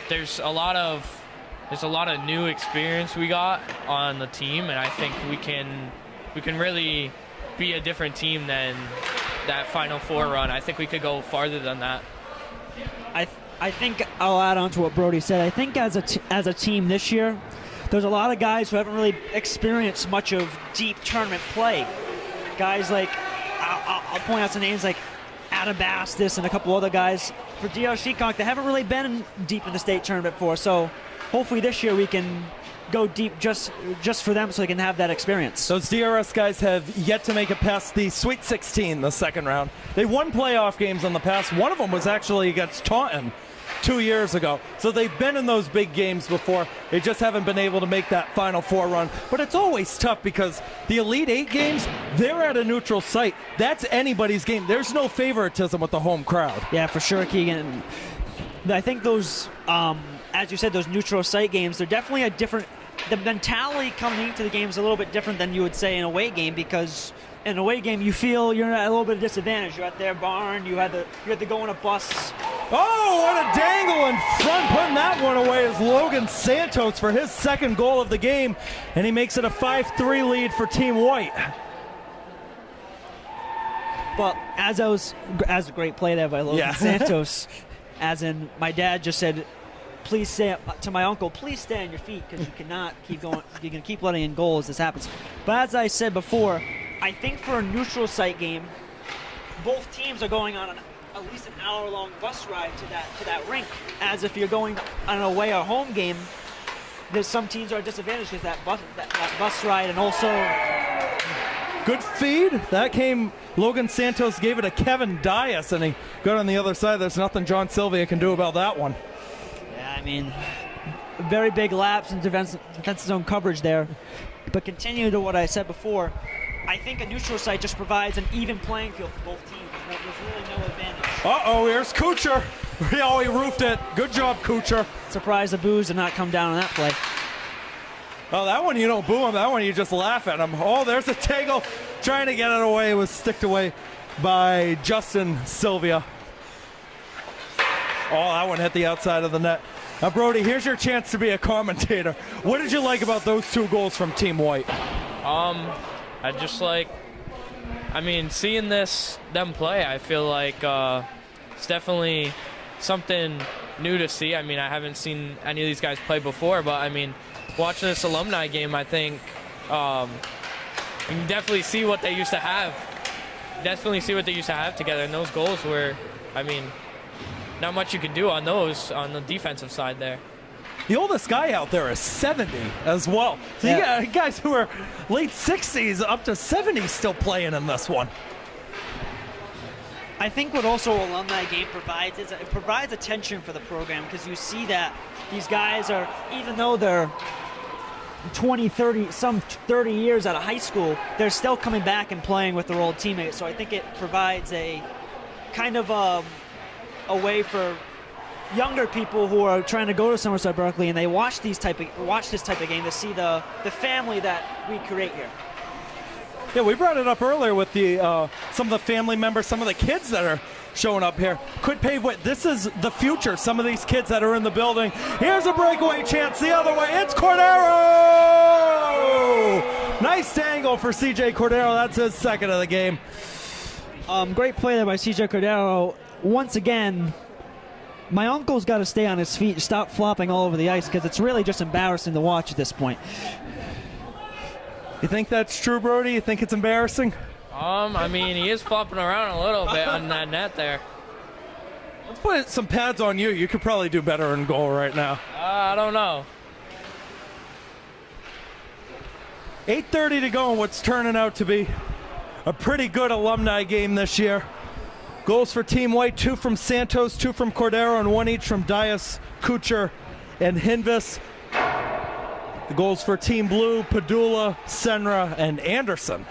there's a lot of new experience we got on the team, and I think we can really be a different team than that Final Four run. I think we could go farther than that. I think I'll add on to what Brody said. I think as a team this year, there's a lot of guys who haven't really experienced much of deep tournament play. Guys like, I'll point out some names like Adam Bastis and a couple other guys. For DR Seekonk, they haven't really been deep in the state tournament before, so hopefully this year we can go deep just for them so they can have that experience. Those DRS guys have yet to make it past the Sweet 16, the second round. They won playoff games in the past. One of them was actually against Taunton 2 years ago. So they've been in those big games before. They just haven't been able to make that Final Four run. But it's always tough because the Elite Eight games, they're at a neutral site. That's anybody's game. There's no favoritism with the home crowd. Yeah, for sure, Keegan. I think those, as you said, those neutral site games, they're definitely a different. The mentality coming into the game is a little bit different than you would say in a away game, because in an away game you feel you're at a little bit of disadvantage. You're at their barn, you had to go on a bus. Oh, what a dangle in front. Putting that one away is Logan Santos for his second goal of the game, and he makes it a 5-3 lead for Team White. But as a great play there by Logan Santos, as in my dad just said, please stay to my uncle, please stay on your feet because you cannot keep going. You can keep letting in goals. This happens. But as I said before, I think for a neutral site game, both teams are going on at least an hour-long bus ride to that rink. As if you're going on an away or home game, there's some teams are disadvantaged because that bus ride, and also good feed. That came. Logan Santos gave it to Kevin Dias, and he got on the other side. There's nothing John Sylvia can do about that one. I mean, very big laps in defensive zone coverage there. But continue to what I said before, I think a neutral site just provides an even playing field for both teams. There's really no advantage. Uh-oh, here's Kuchar. Oh, he roofed it. Good job, Kuchar. Surprised the boos did not come down on that play. Oh, that one you don't boo him. That one you just laugh at him. Oh, there's a tangle. Trying to get it away. It was sticked away by Justin Sylvia. Oh, that one hit the outside of the net. Now, Brody, here's your chance to be a commentator. What did you like about those two goals from Team White? I just like, seeing them play, I feel like it's definitely something new to see. I haven't seen any of these guys play before, but watching this alumni game, I think you can definitely see what they used to have. Definitely see what they used to have together, and those goals were, not much you can do on those on the defensive side there. The oldest guy out there is 70 as well. So you got guys who are late 60s up to 70 still playing in this one. I think what also alumni game provides is it provides attention for the program, because you see that these guys are, even though they're 20, 30, some 30 years out of high school, they're still coming back and playing with their old teammates. So I think it provides a kind of a way for younger people who are trying to go to Somerset Berkeley and they watch this type of game to see the family that we create here. Yeah, we brought it up earlier with the some of the family members, some of the kids that are showing up here. Could pave way. This is the future. Some of these kids that are in the building. Here's a breakaway chance the other way. It's Cordero! Nice dangle for CJ Cordero. That's his second of the game. Great play there by CJ Cordero. Once again, my uncle's got to stay on his feet and stop flopping all over the ice, because it's really just embarrassing to watch at this point. You think that's true, Brody? You think it's embarrassing? He is flopping around a little bit on that net there. Let's put some pads on you. You could probably do better in goal right now. I don't know. 8:30 to go in what's turning out to be a pretty good alumni game this year. Goals for Team White, 2 from Santos, 2 from Cordero, and 1 each from Dias, Kucher, and Hinvis. The goals for Team Blue, Padula, Senra, and Anderson.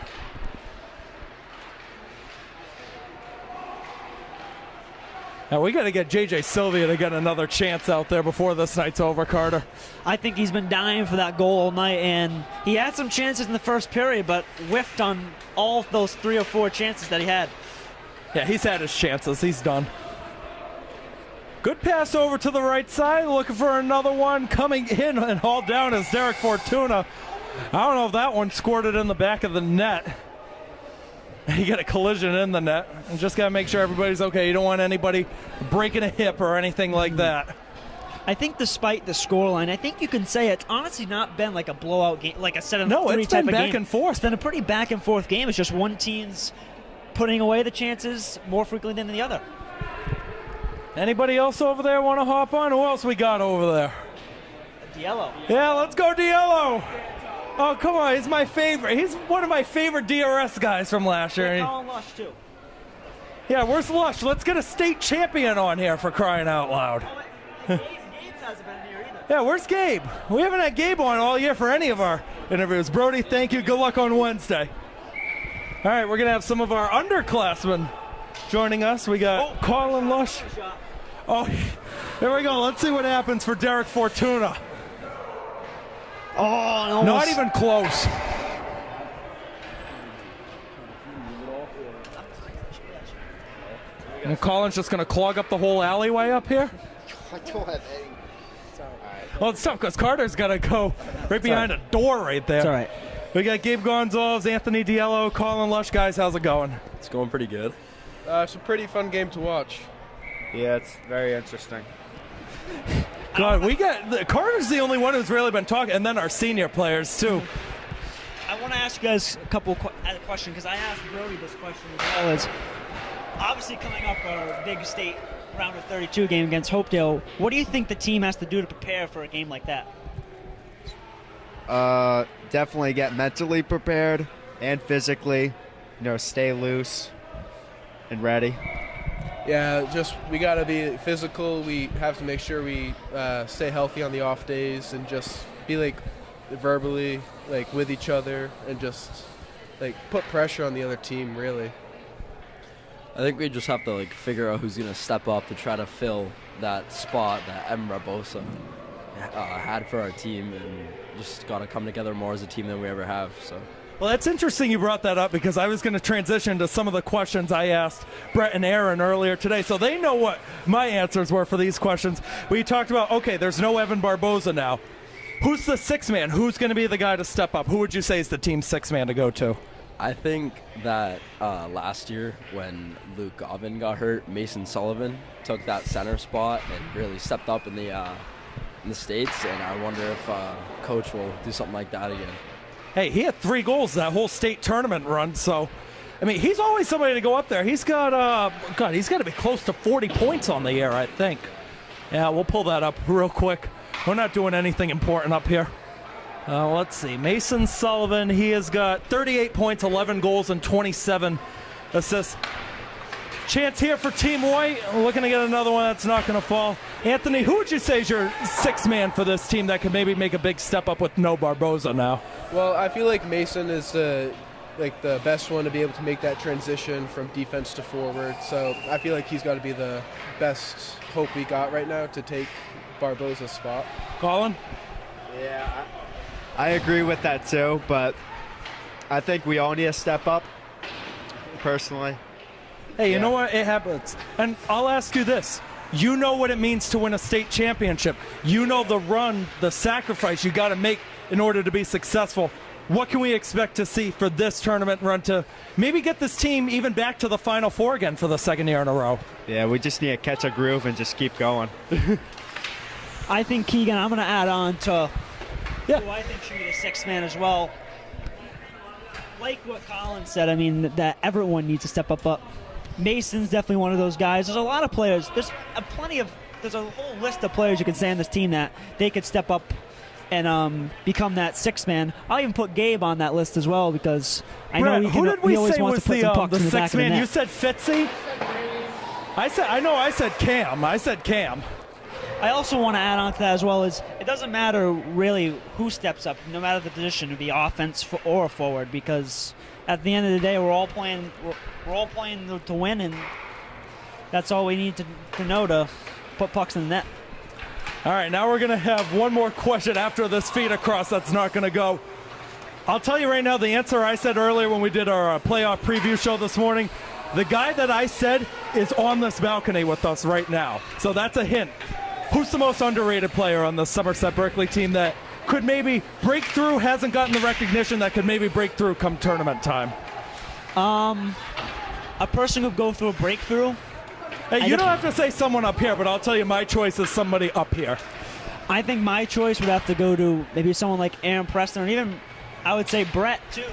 Now we got to get JJ Sylvia to get another chance out there before this night's over, Carter. I think he's been dying for that goal all night, and he had some chances in the first period, but whiffed on all of those 3 or 4 chances that he had. Yeah, he's had his chances. He's done. Good pass over to the right side, looking for another one. Coming in and hauled down is Derek Fortuna. I don't know if that one squirted in the back of the net. You get a collision in the net. You just got to make sure everybody's okay. You don't want anybody breaking a hip or anything like that. I think despite the scoreline, I think you can say it's honestly not been like a blowout game, like a 7-3 type of game. No, it's been back and forth. It's been a pretty back and forth game. It's just one team's putting away the chances more frequently than the other. Anybody else over there want to hop on? Who else we got over there? Diallo. Yeah, let's go Diallo. Oh, come on. He's my favorite. He's one of my favorite DRS guys from last year. Colin Lush, too. Yeah, where's Lush? Let's get a state champion on here for crying out loud. Gabe hasn't been here either. Yeah, where's Gabe? We haven't had Gabe on all year for any of our interviews. Brody, thank you. Good luck on Wednesday. All right, we're going to have some of our underclassmen joining us. We got Colin Lush. Oh, there we go. Let's see what happens for Derek Fortuna. Oh, not even close. And Colin's just going to clog up the whole alleyway up here. I don't have any. Well, it's tough because Carter's got to go right behind a door right there. It's all right. We got Gabe Gonzalez, Anthony Diallo, Colin Lush. Guys, how's it going? It's going pretty good. It's a pretty fun game to watch. Yeah, it's very interesting. God, Carter's the only one who's really been talking, and then our senior players too. I want to ask you guys a couple questions because I asked Brody this question as well. Is obviously coming up a big state round of 32 game against Hopedale. What do you think the team has to do to prepare for a game like that? Definitely get mentally prepared and physically, stay loose and ready. Yeah, just we got to be physical. We have to make sure we stay healthy on the off days and just be verbally with each other and just put pressure on the other team, really. I think we just have to figure out who's going to step up to try to fill that spot that M. Rabosa had for our team, and just got to come together more as a team than we ever have. So. Well, that's interesting you brought that up because I was going to transition to some of the questions I asked Brett and Aaron earlier today. So they know what my answers were for these questions. We talked about, okay, there's no Evan Barboza now. Who's the sixth man? Who's going to be the guy to step up? Who would you say is the team's sixth man to go to? I think that last year when Luke Govin got hurt, Mason Sullivan took that center spot and really stepped up in the States, and I wonder if Coach will do something like that again. Hey, he had 3 goals that whole state tournament run, so, I mean, he's always somebody to go up there. He's got, he's got to be close to 40 points on the year, I think. Yeah, we'll pull that up real quick. We're not doing anything important up here. Let's see. Mason Sullivan, he has got 38 points, 11 goals, and 27 assists. Chance here for Team White. Looking to get another one that's not going to fall. Anthony, who would you say is your sixth man for this team that can maybe make a big step up with no Barboza now? Well, I feel like Mason is the best one to be able to make that transition from defense to forward. So I feel like he's got to be the best hope we got right now to take Barboza's spot. Colin? Yeah, I agree with that too, but I think we all need to step up, personally. Hey, you know what? It happens. And I'll ask you this. You know what it means to win a state championship. You know the run, the sacrifice you got to make in order to be successful. What can we expect to see for this tournament run to maybe get this team even back to the Final Four again for the second year in a row? Yeah, we just need to catch a groove and just keep going. I think, Keegan, I'm going to add on to who I think should be the sixth man as well. Like what Colin said, I mean, that everyone needs to step up. Mason's definitely one of those guys. There's a lot of players. There's a whole list of players you can say on this team that they could step up become that sixth man. I'll even put Gabe on that list as well because I know Brett, who did we he always say wants was to put some pucks the in the back sixth of the man? net. You said Fitzy? I said Cam. I said Cam. I also want to add on to that as well is it doesn't matter really who steps up, no matter the position, to be offense or forward, because at the end of the day we're all playing to win, and that's all we need to know to put pucks in the net. All right, now we're going to have one more question after this feed across that's not going to go. I'll tell you right now the answer I said earlier when we did our playoff preview show this morning. The guy that I said is on this balcony with us right now. So that's a hint. Who's the most underrated player on the Somerset Berkeley team that could maybe break through, hasn't gotten the recognition that could maybe break through come tournament time? A person who go through a breakthrough. Hey, you don't have to say someone up here, but I'll tell you my choice is somebody up here. I think my choice would have to go to maybe someone like Aaron Preston, or even I would say Brett too,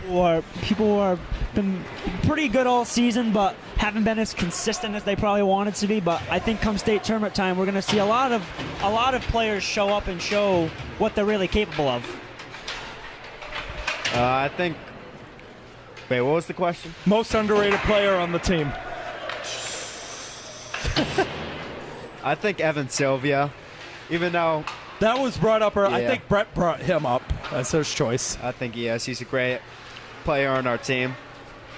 or people who have been pretty good all season but haven't been as consistent as they probably wanted to be. But I think come state tournament time, we're going to see a lot of players show up and show what they're really capable of. I think. Wait, what was the question? Most underrated player on the team. I think Evan Sylvia, even though that was brought up. I Yeah. think Brett brought him up as his choice. I think he is. He's a great player on our team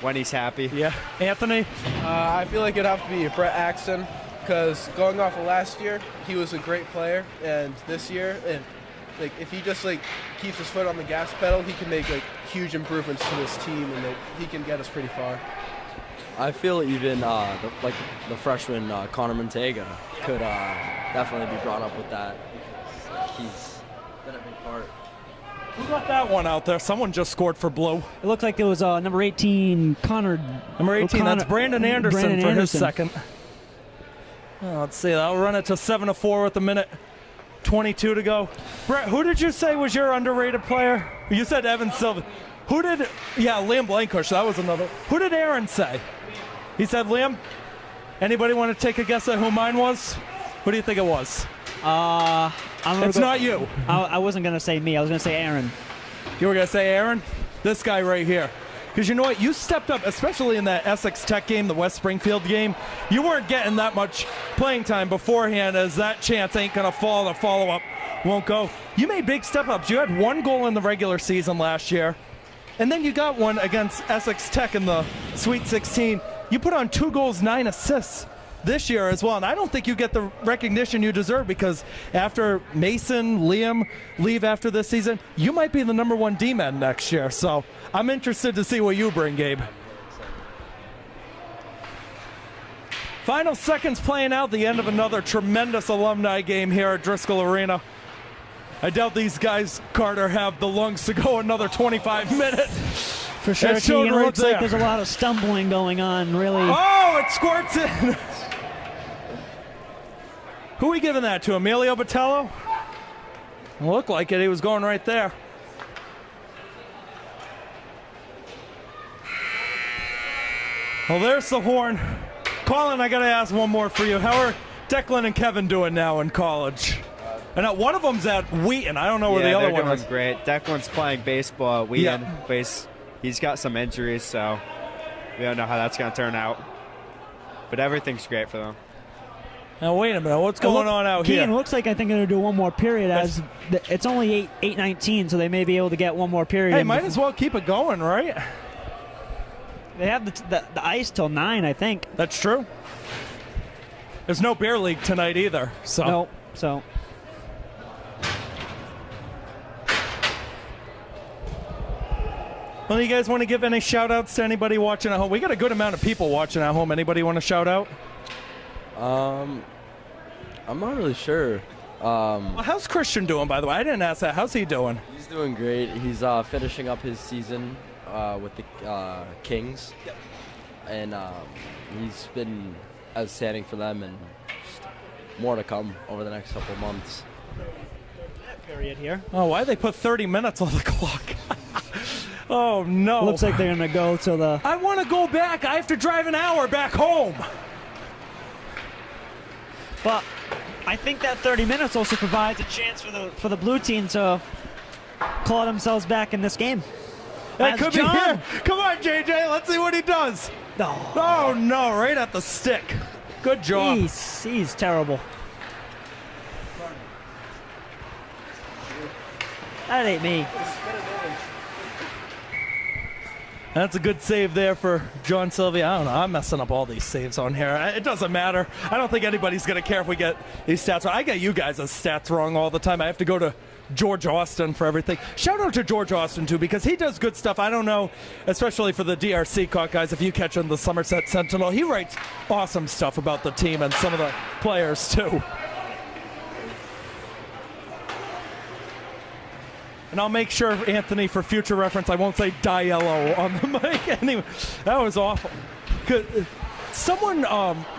when he's happy. Yeah. Anthony? I feel like it'd have to be Brett Axton, because going off of last year, he was a great player, and this year, and like if he just like keeps his foot on the gas pedal, he can make like huge improvements to this team, and he can get us pretty far. I feel even the freshman Connor Montega could definitely be brought up with that. He's been a big part. Who got that one out there? Someone just scored for Blue. It looked like it was number 18, Connor. Number 18, that's Brandon Anderson Brandon for Anderson. his second. Let's see, I'll run it to 7-4 with a minute 22 to go. Brett, who did you say was your underrated player? You said Evan Silva. Liam Blankush, that was another. Who did Aaron say? He said Liam? Anybody want to take a guess at who mine was? Who do you think it was? It's not you. I wasn't going to say me. I was going to say Aaron. You were going to say Aaron? This guy right here. Because you know what? You stepped up, especially in that Essex Tech game, the West Springfield game. You weren't getting that much playing time beforehand, as that chance ain't going to fall. The follow-up won't go. You made big step-ups. You had one goal in the regular season last year, and then you got one against Essex Tech in the Sweet 16. You put on 2 goals, 9 assists this year as well, and I don't think you get the recognition you deserve, because after Mason, Liam leave after this season, you might be the number 1 D-man next year. So I'm interested to see what you bring, Gabe. Final seconds playing out, the end of another tremendous alumni game here at Driscoll Arena. I doubt these guys, Carter, have the lungs to go another 25 minutes. For sure, It showed Keegan. right It looks like there. there's a lot of stumbling going on, really. Oh, it squirts in. Who are we giving that to? Emilio Botello? Looked like it. He was going right there. Well, there's the horn. Colin, I got to ask one more for you. How are Declan and Kevin doing now in college? And one of them's at Wheaton. I don't know where the other they're one is. doing great. Declan's playing baseball at Wheaton, but he's got some injuries, so we don't know how that's going to turn out. But everything's great for them. Now, wait a minute. What's going on out Keegan, here? looks like I think they're going to do one more period, as it's only 8:19, so they may be able to get one more period. Hey, might as well keep it going, right? They have the ice till 9, I think. That's true. There's no beer league tonight either. So. No, so. Well, you guys want to give any shout-outs to anybody watching at home? We got a good amount of people watching at home. Anybody want to shout out? I'm not really sure. Well, how's Christian doing, by the way? I didn't ask that. How's he doing? He's doing great. He's finishing up his season with the Kings, and he's been outstanding for them, and just more to come over the next couple of months. Period here. Oh, why they put 30 minutes on the clock? Oh, no. Looks like they're going to go to the... I want to go back. I have to drive an hour back home. But I think that 30 minutes also provides a chance for the blue team to claw themselves back in this game. That could be here. Come on, JJ. Let's see what he does. No. Oh, no. Right at the stick. Good job. He's terrible. That ain't me. That's a good save there for John Sylvia. I don't know. I'm messing up all these saves on here. It doesn't matter. I don't think anybody's going to care if we get these stats wrong. I get you guys' stats wrong all the time. I have to go to George Austin for everything. Shout out to George Austin, too, because he does good stuff. I don't know, especially for the DRC Cock guys, if you catch him the Somerset Sentinel, he writes awesome stuff about the team and some of the players, too. And I'll make sure, Anthony, for future reference, I won't say Diello on the mic. Anyway, that was awful. Someone,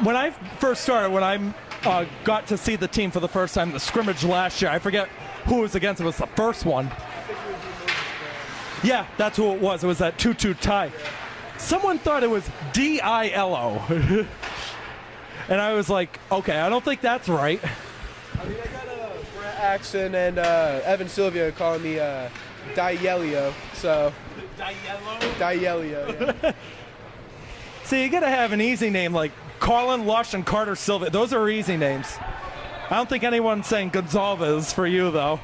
when I first started, when I got to see the team for the first time, the scrimmage last year, I forget who it was against. It was the first one. Yeah, that's who it was. It was that 2-2 tie. Someone thought it was D-I-L-O. And I was like, okay, I don't think that's right. I mean, I got Brett Axon and Evan Sylvia calling me Dielio, so. Dielio, yeah. See, you got to have an easy name like Colin Lush and Carter Sylvia. Those are easy names. I don't think anyone's saying Gonzalez for you, though.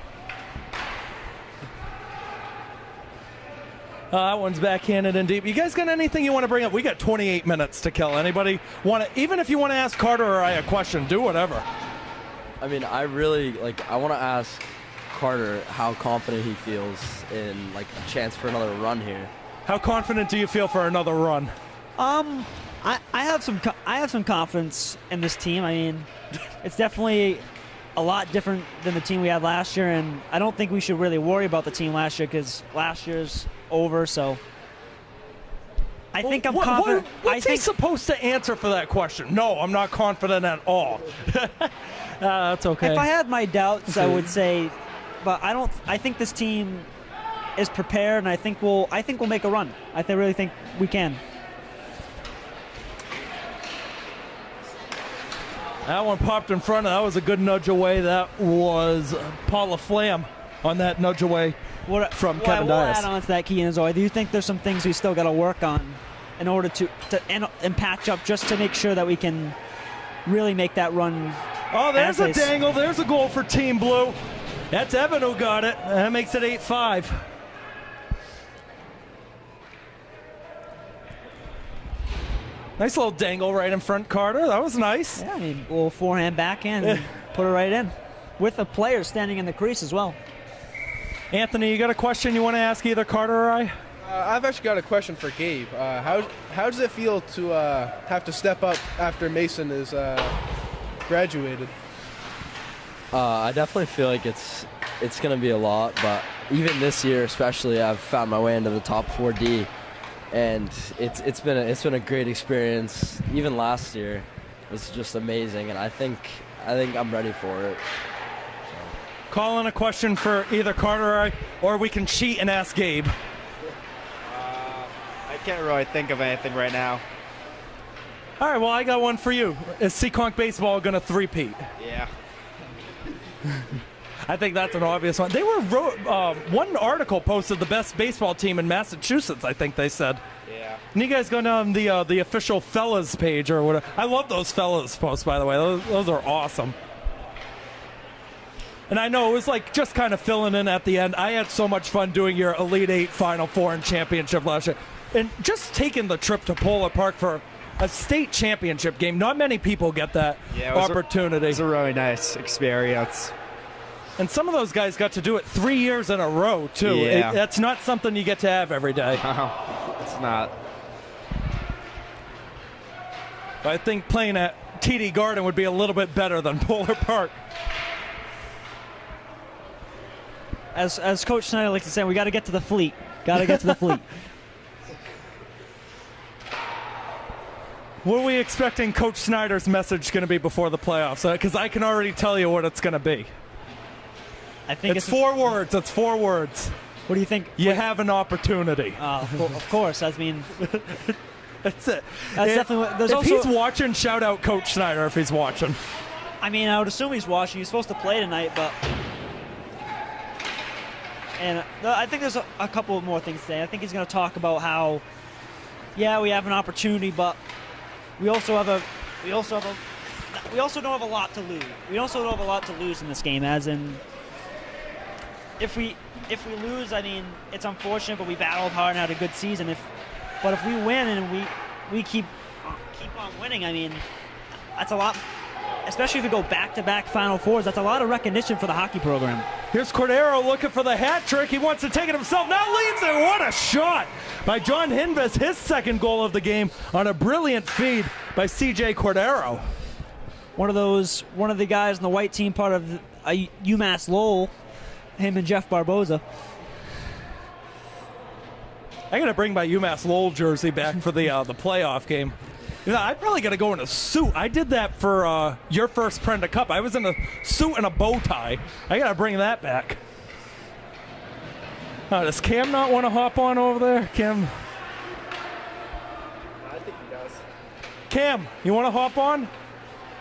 That one's backhanded and deep. You guys got anything you want to bring up? We got 28 minutes to kill. Anybody want to, even if you want to ask Carter or I a question, do whatever. I mean, I want to ask Carter how confident he feels in a chance for another run here. How confident do you feel for another run? I have some confidence in this team. I mean, it's definitely a lot different than the team we had last year, and I don't think we should really worry about the team last year because last year's over. So I think I'm confident. What's he supposed to answer for that question? No, I'm not confident at all. That's okay. If I had my doubts, I would say, but I don't. I think this team is prepared, and I think we'll make a run. I really think we can. That one popped in front. That was a good nudge away. That was Paula Flam on that nudge away from Kevin Dias. We'll add on to that, Keegan, as well. I do think there's some things we still got to work on in order to patch up just to make sure that we can really make that run. Oh, there's a dangle. There's a goal for Team Blue. That's Evan who got it. That makes it 8-5. Nice little dangle right in front, Carter. That was nice. Yeah, I mean, a little forehand backhand and put it right in. With the player standing in the crease as well. Anthony, you got a question you want to ask either Carter or I? I've actually got a question for Gabe. How does it feel to have to step up after Mason is graduated? I definitely feel like it's going to be a lot, but even this year especially, I've found my way into the top 4D. And it's been a great experience. Even last year was just amazing, and I think I'm ready for it. So. Call in a question for either Carter or I, or we can cheat and ask Gabe. I can't really think of anything right now. All right, well, I got one for you. Is Seekonk baseball going to three-peat? Yeah. I think that's an obvious one. They were one article posted the best baseball team in Massachusetts, I think they said. Yeah. And you guys go down the official fellas page or whatever. I love those fellas posts, by the way. Those are awesome. And I know it was just kind of filling in at the end. I had so much fun doing your Elite Eight, Final Four, and championship last year. And just taking the trip to Polar Park for a state championship game. Not many people get that opportunity. It was a really nice experience. And some of those guys got to do it 3 years in a row, too. Yeah. That's not something you get to have every day. No, it's not. I think playing at TD Garden would be a little bit better than Polar Park. As Coach Snyder likes to say, we got to get to the fleet. Got to get to the fleet. What are we expecting Coach Snyder's message going to be before the playoffs? Because I can already tell you what it's going to be. I think it's 4 words. It's 4 words. What do you think? You have an opportunity. Of course. I mean, that's it. That's definitely. If he's watching, shout out Coach Snyder if he's watching. I mean, I would assume he's watching. He's supposed to play tonight, but... And I think there's a couple more things to say. I think he's going to talk about how, yeah, we have an opportunity, but we also don't have a lot to lose. We also don't have a lot to lose in this game, as in, if we lose, I mean, it's unfortunate, but we battled hard and had a good season. But if we win and we keep on winning, I mean, that's a lot. Especially if we go back-to-back Final Fours, that's a lot of recognition for the hockey program. Here's Cordero looking for the hat trick. He wants to take it himself. Now leaves it. What a shot by John Hinves. His second goal of the game on a brilliant feed by C.J. Cordero. One of the guys in the white team, part of UMass Lowell, him and Jeff Barboza. I got to bring my UMass Lowell jersey back for the playoff game. You know, I probably got to go in a suit. I did that for your first Prenda Cup. I was in a suit and a bow tie. I got to bring that back. Does Cam not want to hop on over there? Cam? I think he does. Cam, you want to hop on?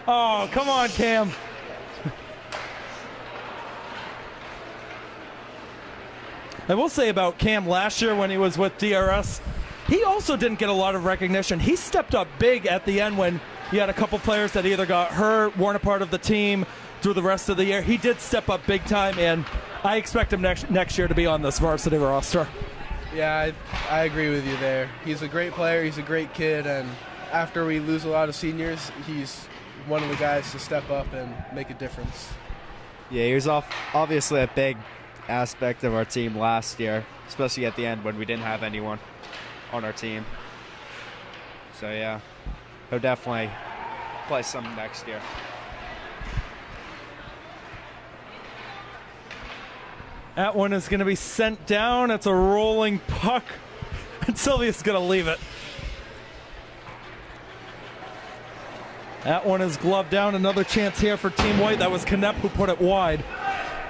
Oh, come on, Cam. I will say about Cam last year when he was with DRS, he also didn't get a lot of recognition. He stepped up big at the end when you had a couple players that either got hurt, weren't a part of the team through the rest of the year. He did step up big time, and I expect him next year to be on this varsity roster. Yeah, I agree with you there. He's a great player. He's a great kid, and after we lose a lot of seniors, he's one of the guys to step up and make a difference. Yeah, he was obviously a big aspect of our team last year, especially at the end when we didn't have anyone on our team. So yeah, he'll definitely play some next year. That one is going to be sent down. It's a rolling puck, and Sylvia's going to leave it. That one is gloved down. Another chance here for Team White. That was Knepp who put it wide.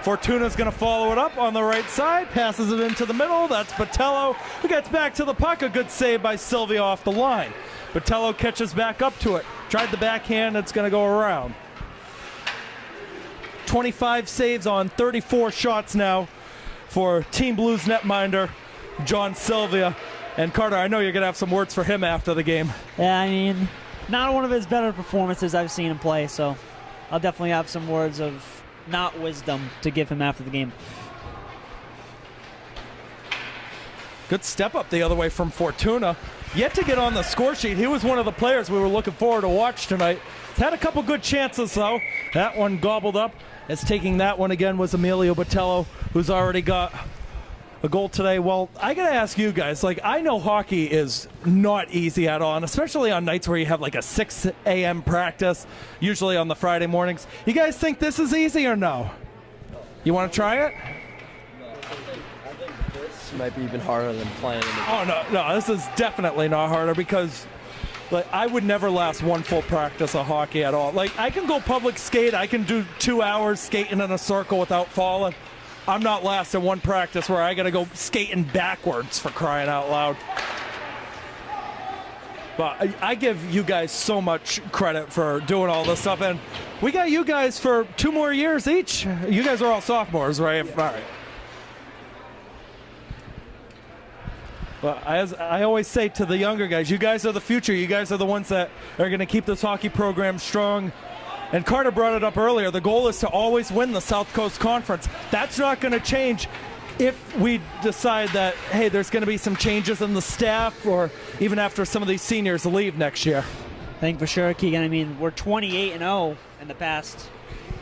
Fortuna's going to follow it up on the right side, passes it into the middle. That's Botello, who gets back to the puck. A good save by Sylvia off the line. Botello catches back up to it. Tried the backhand. It's going to go around. 25 saves on 34 shots now for Team Blues netminder John Sylvia. And Carter, I know you're going to have some words for him after the game. Yeah, I mean, not one of his better performances I've seen him play, so I'll definitely have some words of not wisdom to give him after the game. Good step up the other way from Fortuna. Yet to get on the score sheet. He was one of the players we were looking forward to watch tonight. He's had a couple good chances, though. That one gobbled up. As taking that one again was Emilio Botello, who's already got a goal today. Well, I got to ask you guys, I know hockey is not easy at all, and especially on nights where you have a 6 a.m. practice, usually on the Friday mornings. You guys think this is easy or no? You want to try it? I think this might be even harder than playing. Oh, no, this is definitely not harder because I would never last one full practice of hockey at all. I can go public skate. I can do 2 hours skating in a circle without falling. I'm not lasting one practice where I got to go skating backwards, for crying out loud. But I give you guys so much credit for doing all this stuff. And we got you guys for 2 more years each. You guys are all sophomores, right? All right. But as I always say to the younger guys, you guys are the future. You guys are the ones that are going to keep this hockey program strong. And Carter brought it up earlier. The goal is to always win the South Coast Conference. That's not going to change if we decide that, hey, there's going to be some changes in the staff or even after some of these seniors leave next year. I think for sure, Keegan. I mean, we're 28-0 in the past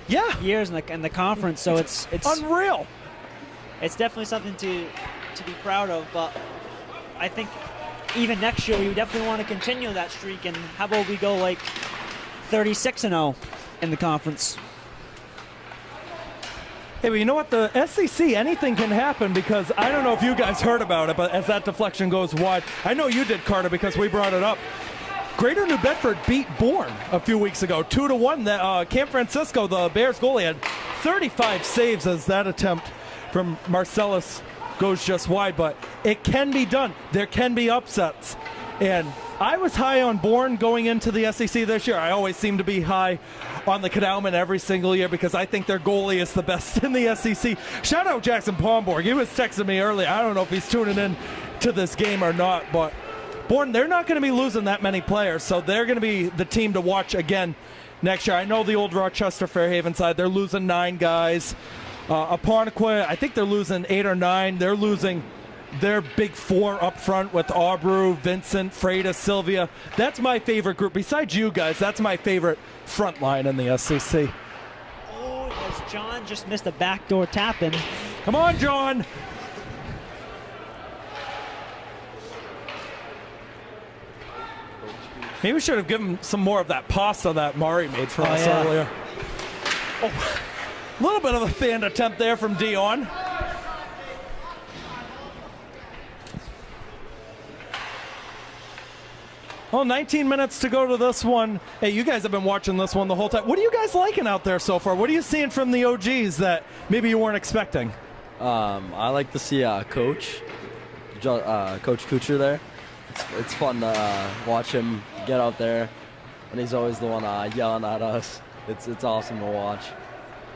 years in the conference, so it's unreal. It's definitely something to be proud of, but I think even next year we definitely want to continue that streak, and how about we go 36-0 in the conference. Hey, but you know what? The SEC, anything can happen because I don't know if you guys heard about it, but as that deflection goes wide, I know you did, Carter, because we brought it up. Greater New Bedford beat Bourne a few weeks ago, 2-1. Camp Francisco, the Bears goalie, had 35 saves as that attempt from Marcellus goes just wide, but it can be done. There can be upsets. And I was high on Bourne going into the SEC this year. I always seem to be high on the Cadalman every single year because I think their goalie is the best in the SEC. Shout out Jackson Pomborg. He was texting me earlier. I don't know if he's tuning in to this game or not, but Bourne, they're not going to be losing that many players, so they're going to be the team to watch again next year. I know the old Rochester Fairhaven side, they're losing 9 guys. Apponequet, I think they're losing 8 or 9. They're losing their big 4 up front with Aubrew, Vincent, Freda, Sylvia. That's my favorite group. Besides you guys, that's my favorite front line in the SEC. Oh, as John just missed a backdoor tap in. Come on, John. Maybe we should have given some more of that pasta that Mari made for us earlier. Oh, a little bit of a fan attempt there from Dion. Well, 19 minutes to go to this one. Hey, you guys have been watching this one the whole time. What are you guys liking out there so far? What are you seeing from the OGs that maybe you weren't expecting? I like to see Coach Kuchar there. It's fun to watch him get out there, and he's always the one yelling at us. It's awesome to watch.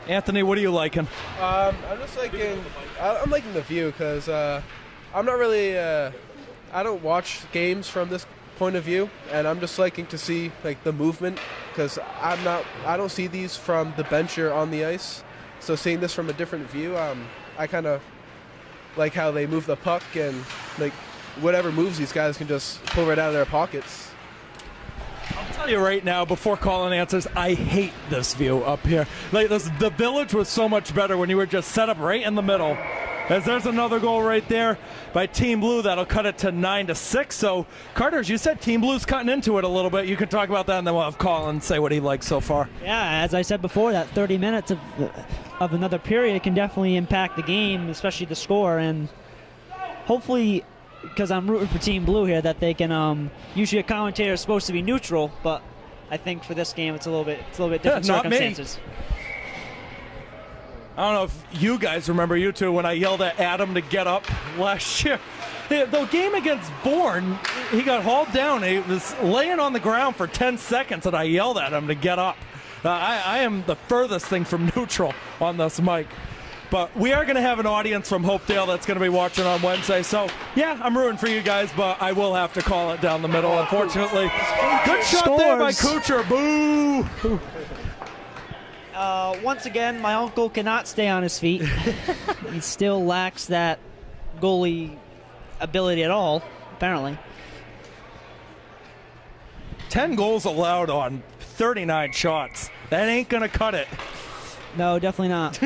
Anthony, what are you liking? I'm just liking. I'm liking the view because I'm not really. I don't watch games from this point of view, and I'm just liking to see like the movement because I don't see these from the bench or on the ice. So seeing this from a different view, I kind of like how they move the puck and like whatever moves these guys can just pull right out of their pockets. I'll tell you right now, before Colin answers, I hate this view up here. Like the village was so much better when you were just set up right in the middle. As there's another goal right there by Team Blue that'll cut it to 9-6. So, Carter, as you said, Team Blue's cutting into it a little bit. You can talk about that, and then we'll have Colin say what he likes so far. Yeah, as I said before, that 30 minutes of another period can definitely impact the game, especially the score. And hopefully, because I'm rooting for Team Blue here, that they can. Usually, a commentator is supposed to be neutral, but I think for this game, it's a little bit different Not circumstances. Me. I don't know if you guys remember, you two, when I yelled at Adam to get up last year. The game against Bourne, he got hauled down. He was laying on the ground for 10 seconds, and I yelled at him to get up. I am the furthest thing from neutral on this mic. But we are going to have an audience from Hopedale that's going to be watching on Wednesday. So, yeah, I'm rooting for you guys, but I will have to call it down the middle, unfortunately. Good shot there by Kuchar. Boo! Once again, my uncle cannot stay on his feet. He still lacks that goalie ability at all, apparently. 10 goals allowed on 39 shots. That ain't going to cut it. No, definitely not.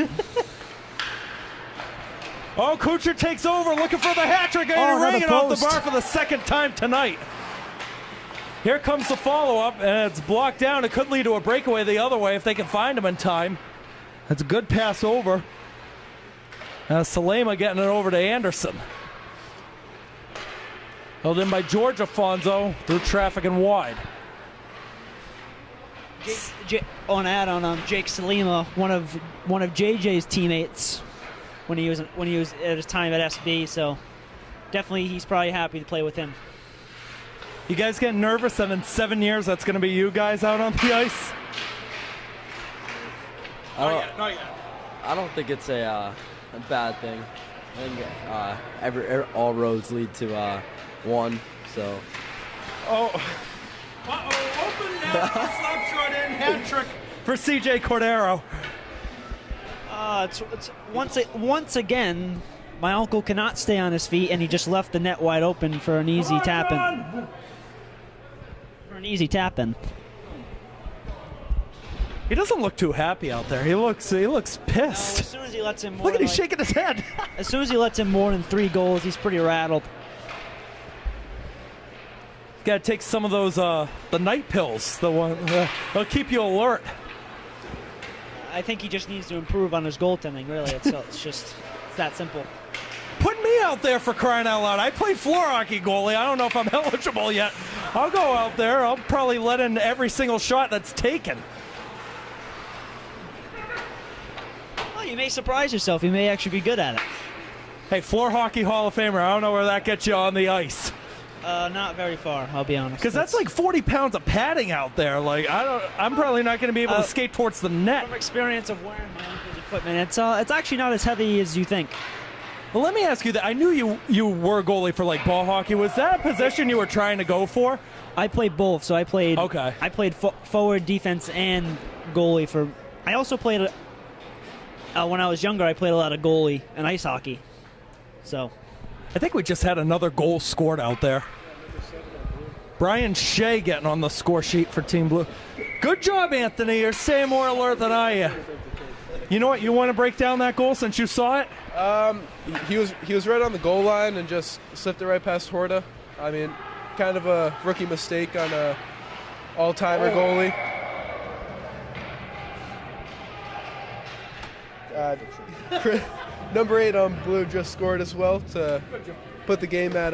Oh, Kuchar takes over, looking for the hat trick, and ringing off the bar for the second time tonight. Here comes the follow-up, and it's blocked down. It could lead to a breakaway the other way if they can find him in time. That's a good pass over. Salema getting it over to Anderson. Held in by George Afonso through traffic and wide. On Jake Salema, one of JJ's teammates when he was at his time at SB. So definitely, he's probably happy to play with him. You guys getting nervous that in 7 years that's going to be you guys out on the ice? Not yet. I don't think it's a bad thing. I think all roads lead to one. So. Open net, slap shot in, hat trick for CJ Cordero. It's once again, my uncle cannot stay on his feet, and he just left the net wide open for an easy tap-in. He doesn't look too happy out there. He looks pissed. No, as soon as he lets him more look at he's shaking his head. As soon as he lets him more than 3 goals, he's pretty rattled. Got to take some of those the night pills. They'll keep you alert. I think he just needs to improve on his goaltending. Really, it's that simple. Put me out there, for crying out loud. I play floor hockey goalie. I don't know if I'm eligible yet. I'll go out there. I'll probably let in every single shot that's taken. Well, you may surprise yourself. You may actually be good at it. Hey, floor hockey Hall of Famer. I don't know where that gets you on the ice. Not very far, I'll be honest. Because that's like 40 pounds of padding out there. Like I'm probably not going to be able to skate towards the net. From experience of wearing my uncle's equipment, it's actually not as heavy as you think. Well, let me ask you that. I knew you were a goalie for like ball hockey. Was that a position you were trying to go for? I played both, so I played. Okay. I played forward, defense, and goalie for. I also played. When I was younger, I played a lot of goalie and ice hockey. So. I think we just had another goal scored out there. Brian Shea getting on the score sheet for Team Blue. Good job, Anthony. You're staying more alert than I am. You know what? You want to break down that goal since you saw it? He was right on the goal line and just slipped it right past Horta. I mean, kind of a rookie mistake on a all-timer goalie. Number 8 on Blue just scored as well to put the game at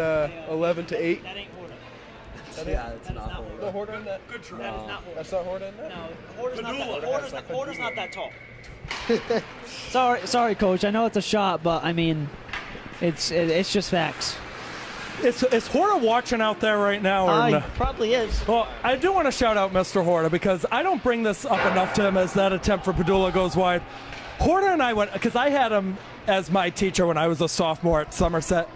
11-8. That ain't Horta. Yeah, it's not Horta. No Horta in that? Good try. That is not Horta. That's not Horta in that? No, Horta's not that tall. sorry, Coach. I know it's a shot, but I mean, it's just facts. Is Horta watching out there right now? Or no? Probably is. Well, I do want to shout out Mr. Horta because I don't bring this up enough to him as that attempt for Padula goes wide. Horta and I went, because I had him as my teacher when I was a sophomore at Somerset.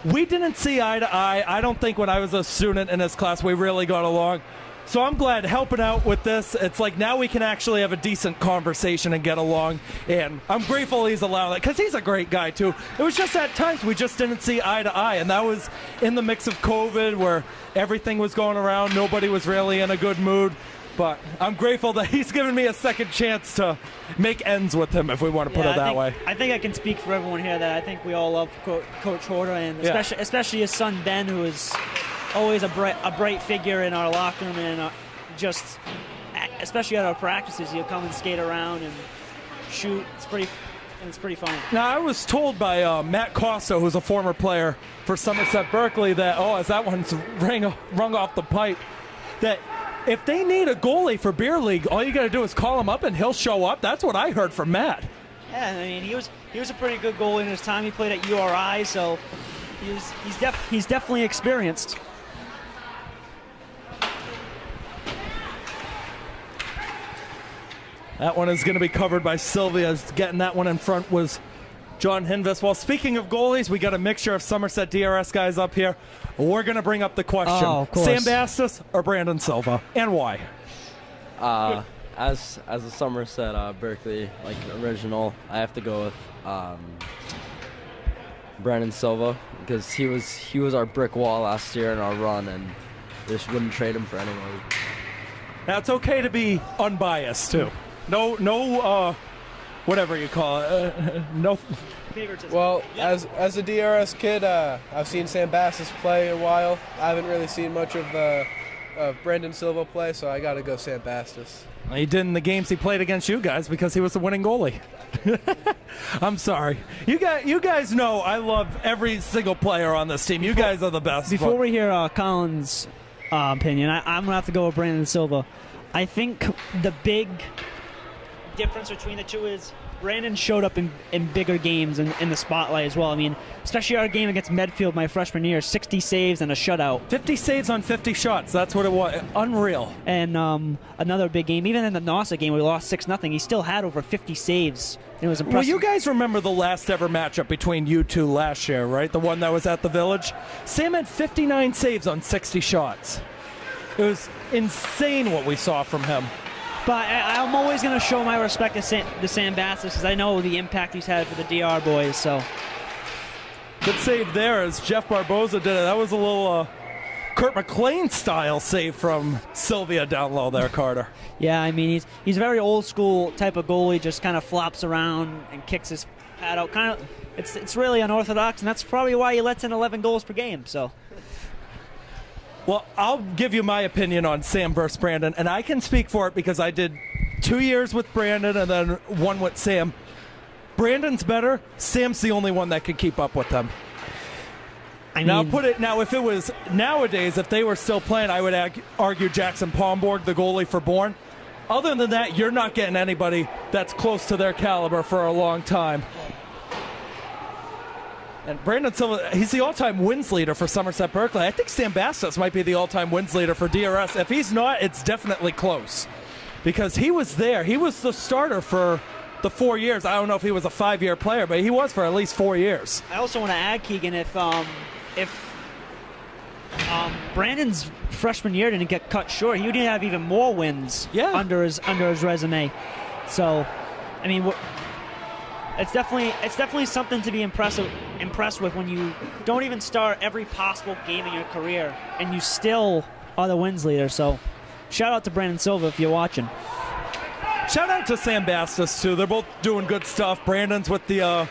We didn't see eye to eye. I don't think when I was a student in his class we really got along. So I'm glad helping out with this. It's like now we can actually have a decent conversation and get along. And I'm grateful he's allowed that because he's a great guy too. It was just at times we just didn't see eye to eye. And that was in the mix of COVID where everything was going around. Nobody was really in a good mood. But I'm grateful that he's given me a second chance to make ends with him, if we want to put it that way. I think I can speak for everyone here that I think we all love Coach Horta, and especially his son Ben, who is always a bright figure in our locker room, and just especially at our practices, he'll come and skate around and shoot. It's pretty fun. Now, I was told by Matt Costa, who's a former player for Somerset Berkeley, that as that one's rung off the pipe, that if they need a goalie for beer league, all you got to do is call him up and he'll show up. That's what I heard from Matt. Yeah, I mean he was a pretty good goalie in his time. He played at URI, so he's definitely experienced. That one is going to be covered by Sylvia. Getting that one in front was John Hinvis. Well, speaking of goalies, we got a mixture of Somerset DRS guys up here. We're going to bring up the question. Oh, of course. Sam Bastis or Brandon Silva, and why? As a Somerset Berkeley original, I have to go with Brandon Silva because he was our brick wall last year in our run, and just wouldn't trade him for anyone. Now it's okay to be unbiased too. No, whatever you call it. No. Well, as a DRS kid, I've seen Sam Bastis play a while. I haven't really seen much of Brandon Silva play, so I got to go Sam Bastis. He did in the games he played against you guys because he was the winning goalie. I'm sorry. You guys know I love every single player on this team. You guys are the best. Before we hear Colin's opinion, I'm going to have to go with Brandon Silva. I think the big difference between the two is Brandon showed up in bigger games and in the spotlight as well. I mean, especially our game against Medfield my freshman year, 60 saves and a shutout. 50 saves on 50 shots. That's what it was. Unreal. And another big game, even in the Nausa game, we lost 6-0. He still had over 50 saves. It was impressive. Well, you guys remember the last ever matchup between you two last year, right? The one that was at the Village? Sam had 59 saves on 60 shots. It was insane what we saw from him. But I'm always going to show my respect to Sam Bastis because I know the impact he's had for the DR boys. So good save there as Jeff Barboza did it. That was a little Kurt McLean style save from Sylvia down low there, Carter. Yeah, I mean he's a very old school type of goalie. Just kind of flops around and kicks his pad out. Kind of, it's really unorthodox, and that's probably why he lets in 11 goals per game. So. Well, I'll give you my opinion on Sam versus Brandon, and I can speak for it because I did 2 years with Brandon and then 1 with Sam. Brandon's better. Sam's the only one that could keep up with them. Now, if it was nowadays, if they were still playing, I would argue Jackson Pomborg, the goalie for Bourne. Other than that, you're not getting anybody that's close to their caliber for a long time. And Brandon Silva, he's the all-time wins leader for Somerset Berkeley. I think Sam Bastos might be the all-time wins leader for DRS. If he's not, it's definitely close. Because he was there. He was the starter for the 4 years. I don't know if he was a 5-year player, but he was for at least 4 years. I also want to add, Keegan, if Brandon's freshman year didn't get cut short, he would have even more wins under his resume. So, I mean, it's definitely something to be impressed with when you don't even start every possible game in your career and you still are the wins leader. So, shout out to Brandon Silva if you're watching. Shout out to Sam Bastos too. They're both doing good stuff. Brandon's with the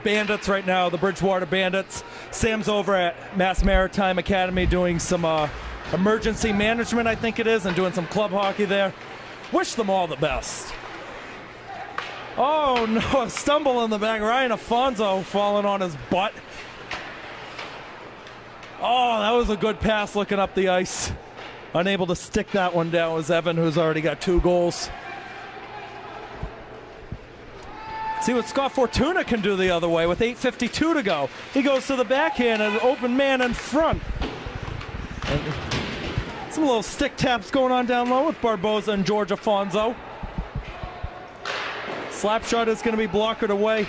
Bandits right now, the Bridgewater Bandits. Sam's over at Mass Maritime Academy doing some emergency management, I think it is, and doing some club hockey there. Wish them all the best. Oh no, a stumble in the back. Ryan Afonso falling on his butt. Oh, that was a good pass looking up the ice. Unable to stick that one down was Evan, who's already got 2 goals. See what Scott Fortuna can do the other way with 8:52 to go. He goes to the backhand and an open man in front. And some little stick taps going on down low with Barboza and George Afonso. Slap shot is going to be blockered away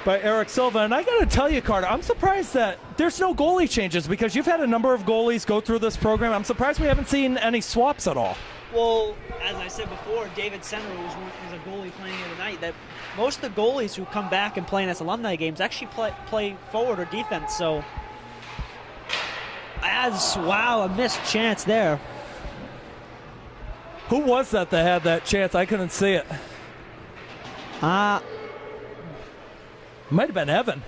by Eric Silva. And I got to tell you, Carter, I'm surprised that there's no goalie changes because you've had a number of goalies go through this program. I'm surprised we haven't seen any swaps at all. Well, as I said before, David Senner was a goalie playing here tonight. That most of the goalies who come back and play in this alumni games actually play forward or defense. So, a missed chance there. Who was that had that chance? I couldn't see it. It might have been Evan.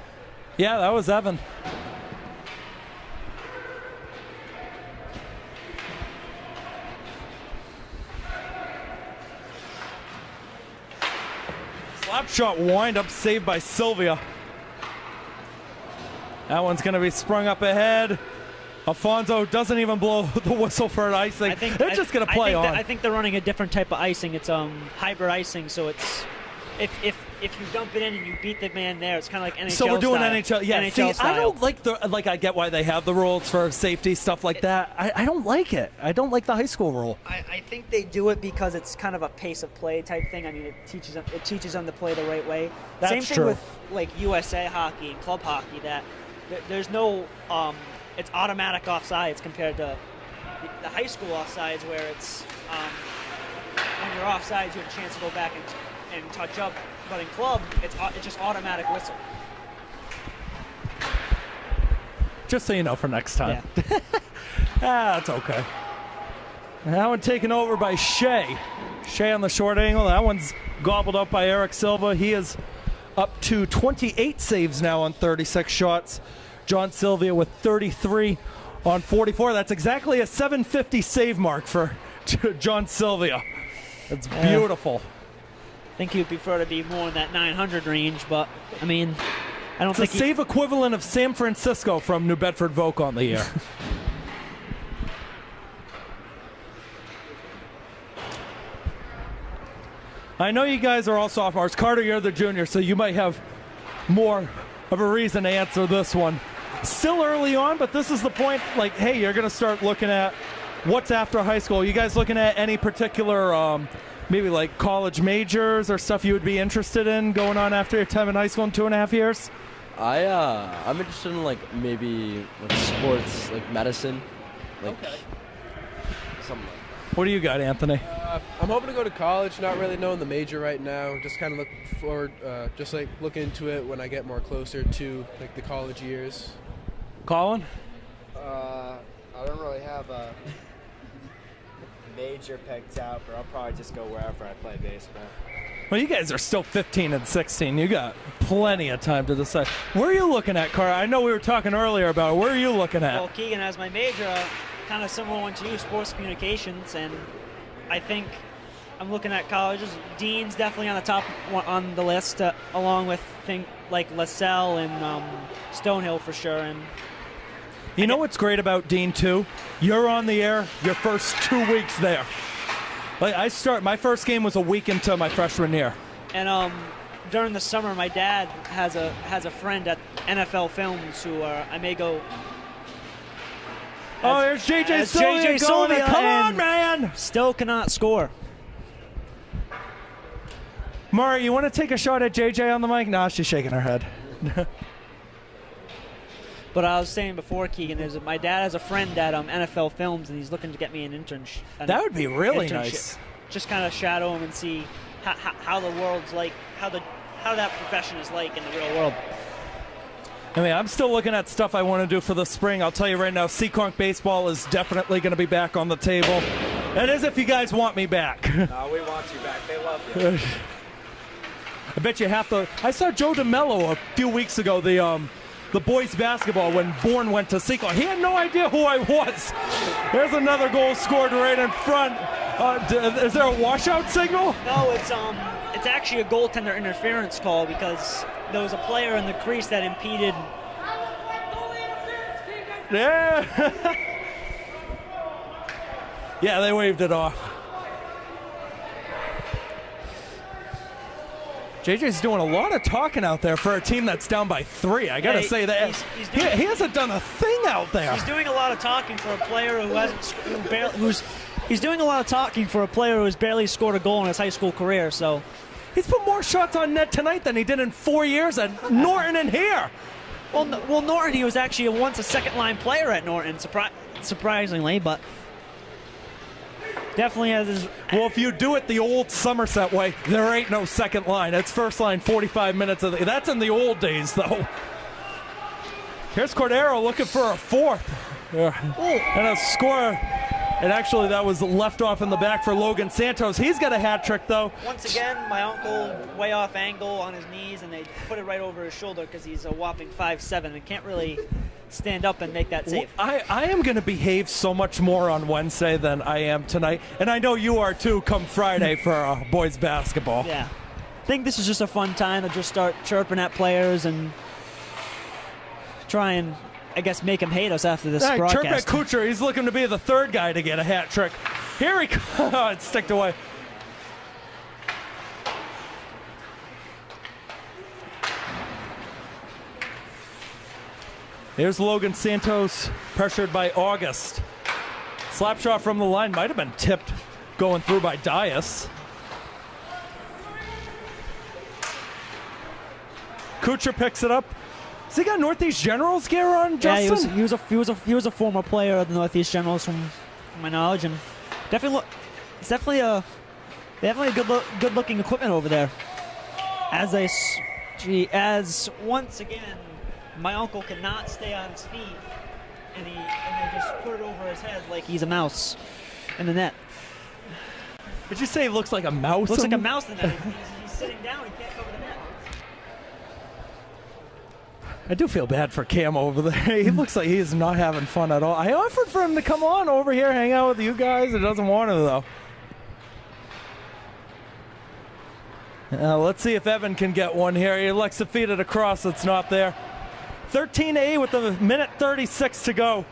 Yeah, that was Evan. Slap shot wind up saved by Sylvia. That one's going to be sprung up ahead. Afonso doesn't even blow the whistle for an icing. They're just going to play on. I think they're running a different type of icing. It's hybrid icing, so it's if you dump it in and you beat the man there, it's kind of like NHL So we're doing style. NHL. Yeah, NHL see, style. I don't like I get why they have the rules for safety, stuff like that. I don't like it. I don't like the high school rule. I think they do it because it's kind of a pace of play type thing. I mean, it teaches them to play the right way. That's Same thing true. with like USA hockey and club hockey. That there's no it's automatic offsides compared to the high school offsides where it's when you're offsides you have a chance to go back and touch up. But in club, it's just automatic whistle. Just so you know for next time. Yeah. That's okay. And that one taken over by Shea. Shea on the short angle. That one's gobbled up by Eric Silva. He is up to 28 saves now on 36 shots. John Sylvia with 33 on 44. That's exactly a 750 save mark for John Sylvia. That's beautiful. I think he'd prefer to be more in that 900 range, but I mean, I don't it's think the save equivalent of San Francisco from New Bedford Vogue on the year. I know you guys are all sophomores. Carter, you're the junior, so you might have more of a reason to answer this one. Still early on, but this is the point, like, hey, you're going to start looking at what's after high school. You guys looking at any particular maybe like college majors or stuff you would be interested in going on after your time in high school in 2.5 years? I'm interested in like maybe like sports, like medicine, like something. What do you got, Anthony? I'm hoping to go to college, not really knowing the major right now. Just kind of look forward, just like look into it when I get more closer to like the college years. Colin? I don't really have a major picked out, but I'll probably just go wherever I play baseball. Well, you guys are still 15 and 16. You got plenty of time to decide. Where are you looking at, Carter? I know we were talking earlier about it. Where are you looking at? Well, Keegan has my major, kind of similar one to you, sports communications, and I think I'm looking at colleges. Dean's definitely on the top on the list, along with like LaSalle and Stonehill for sure. And you know what's great about Dean too? You're on the air your first 2 weeks there. Like my first game was a week into my freshman year. And during the summer, my dad has a friend at NFL Films who I may go. Oh, there's JJ Sylvia. Come on, man! Still cannot score. Mari, you want to take a shot at JJ on the mic? Nah, she's shaking her head. But I was saying before, Keegan, my dad has a friend at NFL Films, and he's looking to get me an internship. That would be really nice. Just kind of shadow him and see how the world's like, how that profession is like in the real world. I mean, I'm still looking at stuff I want to do for the spring. I'll tell you right now, Seekonk baseball is definitely going to be back on the table. That is if you guys want me back. No, we want you back. They love you. I bet you have to. I saw Joe DeMello a few weeks ago, the boys basketball, when Bourne went to Seekonk. He had no idea who I was. There's another goal scored right in front. Is there a washout signal? No, it's actually a goaltender interference call because there was a player in the crease that impeded. Yeah. Yeah, they waved it off. JJ's doing a lot of talking out there for a team that's down by 3. I gotta say that he hasn't done a thing out there. He's doing a lot of talking for a player He's doing a lot of talking for a player who's barely scored a goal in his high school career. So he's put more shots on net tonight than he did in 4 years at Norton and here. Well, Norton, he was actually once a second-line player at Norton, surprisingly, but definitely has his. Well, if you do it the old Somerset way, there ain't no second line. It's first line 45 minutes. That's in the old days, though. Here's Cordero looking for a fourth. And a score. And actually, that was left off in the back for Logan Santos. He's got a hat trick, though. Once again, my uncle way off angle on his knees, and they put it right over his shoulder because he's a whopping 5'7" and can't really stand up and make that save. I am going to behave so much more on Wednesday than I am tonight. And I know you are, too, come Friday for boys basketball. Yeah. I think this is just a fun time to just start chirping at players and try and, I guess, make them hate us after this broadcast. Chirp at Kucher. He's looking to be the third guy to get a hat trick. Here he comes. It's sticked away. Here's Logan Santos, pressured by August. Slap shot from the line might have been tipped going through by Dias. Kucher picks it up. Has he got Northeast Generals gear on, Justin? Yeah, he was a former player of the Northeast Generals from my knowledge, and definitely they have good looking equipment over there. As once again, my uncle cannot stay on his feet, and they just put it over his head like he's a mouse in the net. Did you say he looks like a mouse? Looks like a mouse in the net. He's sitting down. He can't cover the net. I do feel bad for Cam over there. He looks like he's not having fun at all. I offered for him to come on over here, hang out with you guys. He doesn't want to, though. Let's see if Evan can get one here. He elects to feed it across. It's not there. 13-8 with a minute 36 to go.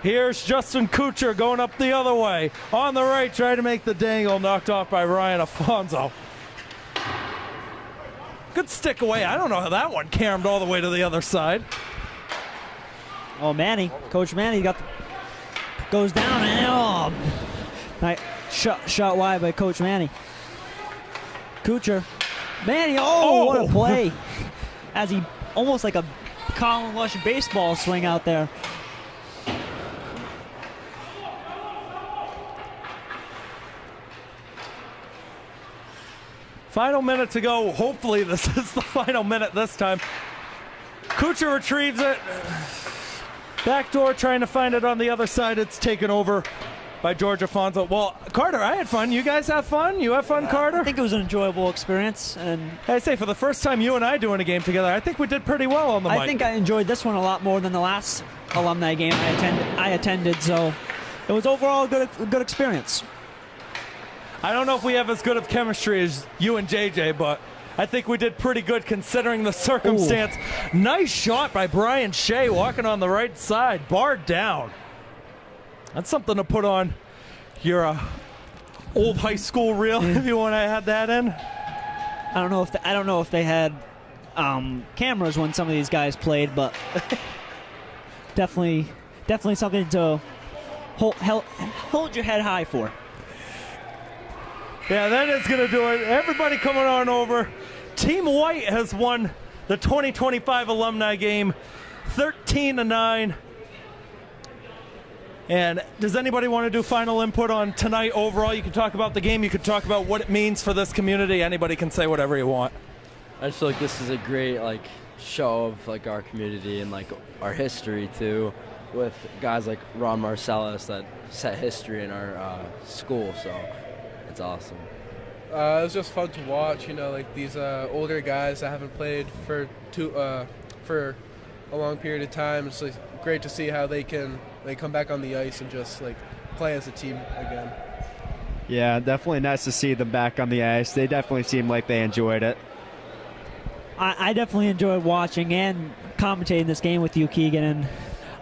Here's Justin Kucher going up the other way. On the right, trying to make the dangle, knocked off by Ryan Afonso. Good stick away. I don't know how that one caromed all the way to the other side. Oh, Coach Manny goes down and nice shot wide by Coach Manny. Kucher, Manny, what a play! As he almost like a Colin Lush baseball swing out there. Final minute to go. Hopefully this is the final minute this time. Kucher retrieves it. Backdoor trying to find it on the other side. It's taken over by George Afonso. Well, Carter, I had fun. You guys have fun? You have fun, Carter? I think it was an enjoyable experience. And I say, for the first time you and I doing a game together, I think we did pretty well on the mic. I think I enjoyed this one a lot more than the last alumni game I attended. So it was overall a good experience. I don't know if we have as good of chemistry as you and JJ, but I think we did pretty good considering the circumstance. Ooh. Nice shot by Brian Shea walking on the right side, barred down. That's something to put on your old high school reel if you want to add that in. I don't know if they had cameras when some of these guys played, but definitely something to hold your head high for. Yeah, that is going to do it. Everybody coming on over. Team White has won the 2025 Alumni game 13-9. And does anybody want to do final input on tonight overall? You can talk about the game. You can talk about what it means for this community. Anybody can say whatever you want. I just feel like this is a great show of our community and our history too, with guys like Ron Marcellus that set history in our school. So it's awesome. It was just fun to watch. These older guys that haven't played for a long period of time. It's great to see how they can come back on the ice and just play as a team again. Yeah, definitely nice to see them back on the ice. They definitely seemed like they enjoyed it. I definitely enjoyed watching and commentating this game with you, Keegan, and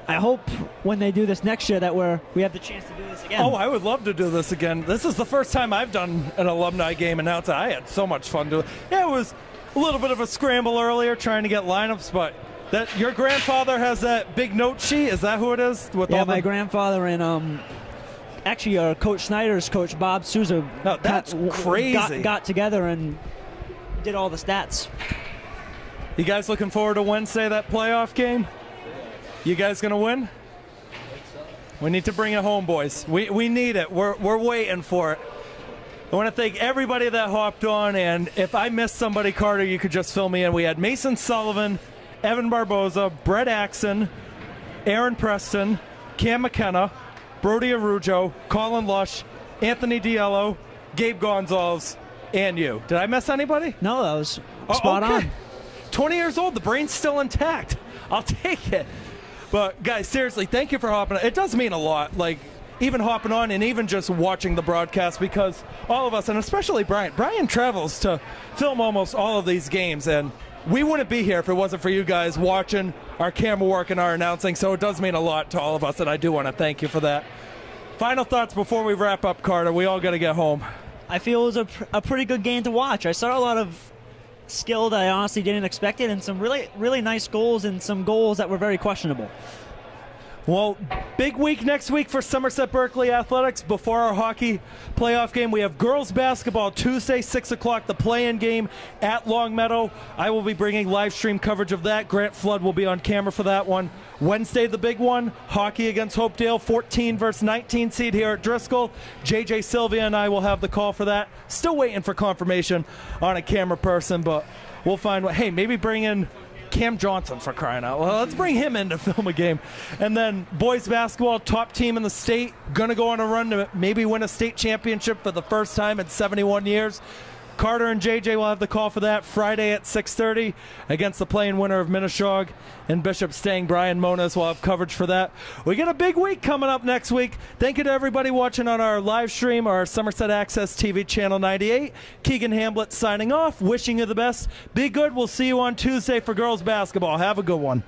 I hope when they do this next year that we have the chance to do this again. Oh, I would love to do this again. This is the first time I've done an alumni game announcing. I had so much fun doing it. Yeah, it was a little bit of a scramble earlier trying to get lineups, but that your grandfather has that big note sheet. Is that who it is? My grandfather and actually Coach Snyder's coach Bob Souza. No, that's crazy. Got together and did all the stats. You guys looking forward to Wednesday, that playoff game? You guys gonna win? We need to bring it home, boys. We need it. We're waiting for it. I want to thank everybody that hopped on, and if I missed somebody, Carter, you could just fill me in. We had Mason Sullivan, Evan Barboza, Brett Axon, Aaron Preston, Cam McKenna, Brody Arujo, Colin Lush, Anthony Diallo, Gabe Gonzalez, and you. Did I miss anybody? No, that was spot on. 20 years old, the brain's still intact. I'll take it. But guys, seriously, thank you for hopping on. It does mean a lot, even hopping on and even just watching the broadcast, because all of us, and especially Brian travels to film almost all of these games, and we wouldn't be here if it wasn't for you guys watching, our camera work, and our announcing, so it does mean a lot to all of us, and I do want to thank you for that. Final thoughts before we wrap up, Carter. We all got to get home. I feel it was a pretty good game to watch. I saw a lot of skill that I honestly didn't expect it, and some really, really nice goals and some goals that were very questionable. Well, big week next week for Somerset Berkeley Athletics. Before our hockey playoff game, we have girls basketball Tuesday, 6 o'clock, the play-in game at Longmeadow. I will be bringing live stream coverage of that. Grant Flood will be on camera for that one. Wednesday, the big one, hockey against Hopedale, 14 versus 19 seed here at Driscoll. JJ Sylvia and I will have the call for that. Still waiting for confirmation on a camera person, but we'll find what. Hey, maybe bring in Cam Johnson, for crying out loud. Let's bring him in to film a game. And then boys basketball, top team in the state, going to go on a run to maybe win a state championship for the first time in 71 years. Carter and JJ will have the call for that Friday at 6:30 against the play-in winner of Minneshaug and Bishop Stang. Brian Moniz will have coverage for that. We got a big week coming up next week. Thank you to everybody watching on our live stream, our Somerset Access TV Channel 98. Keegan Hamblett signing off, wishing you the best. Be good. We'll see you on Tuesday for girls basketball. Have a good one.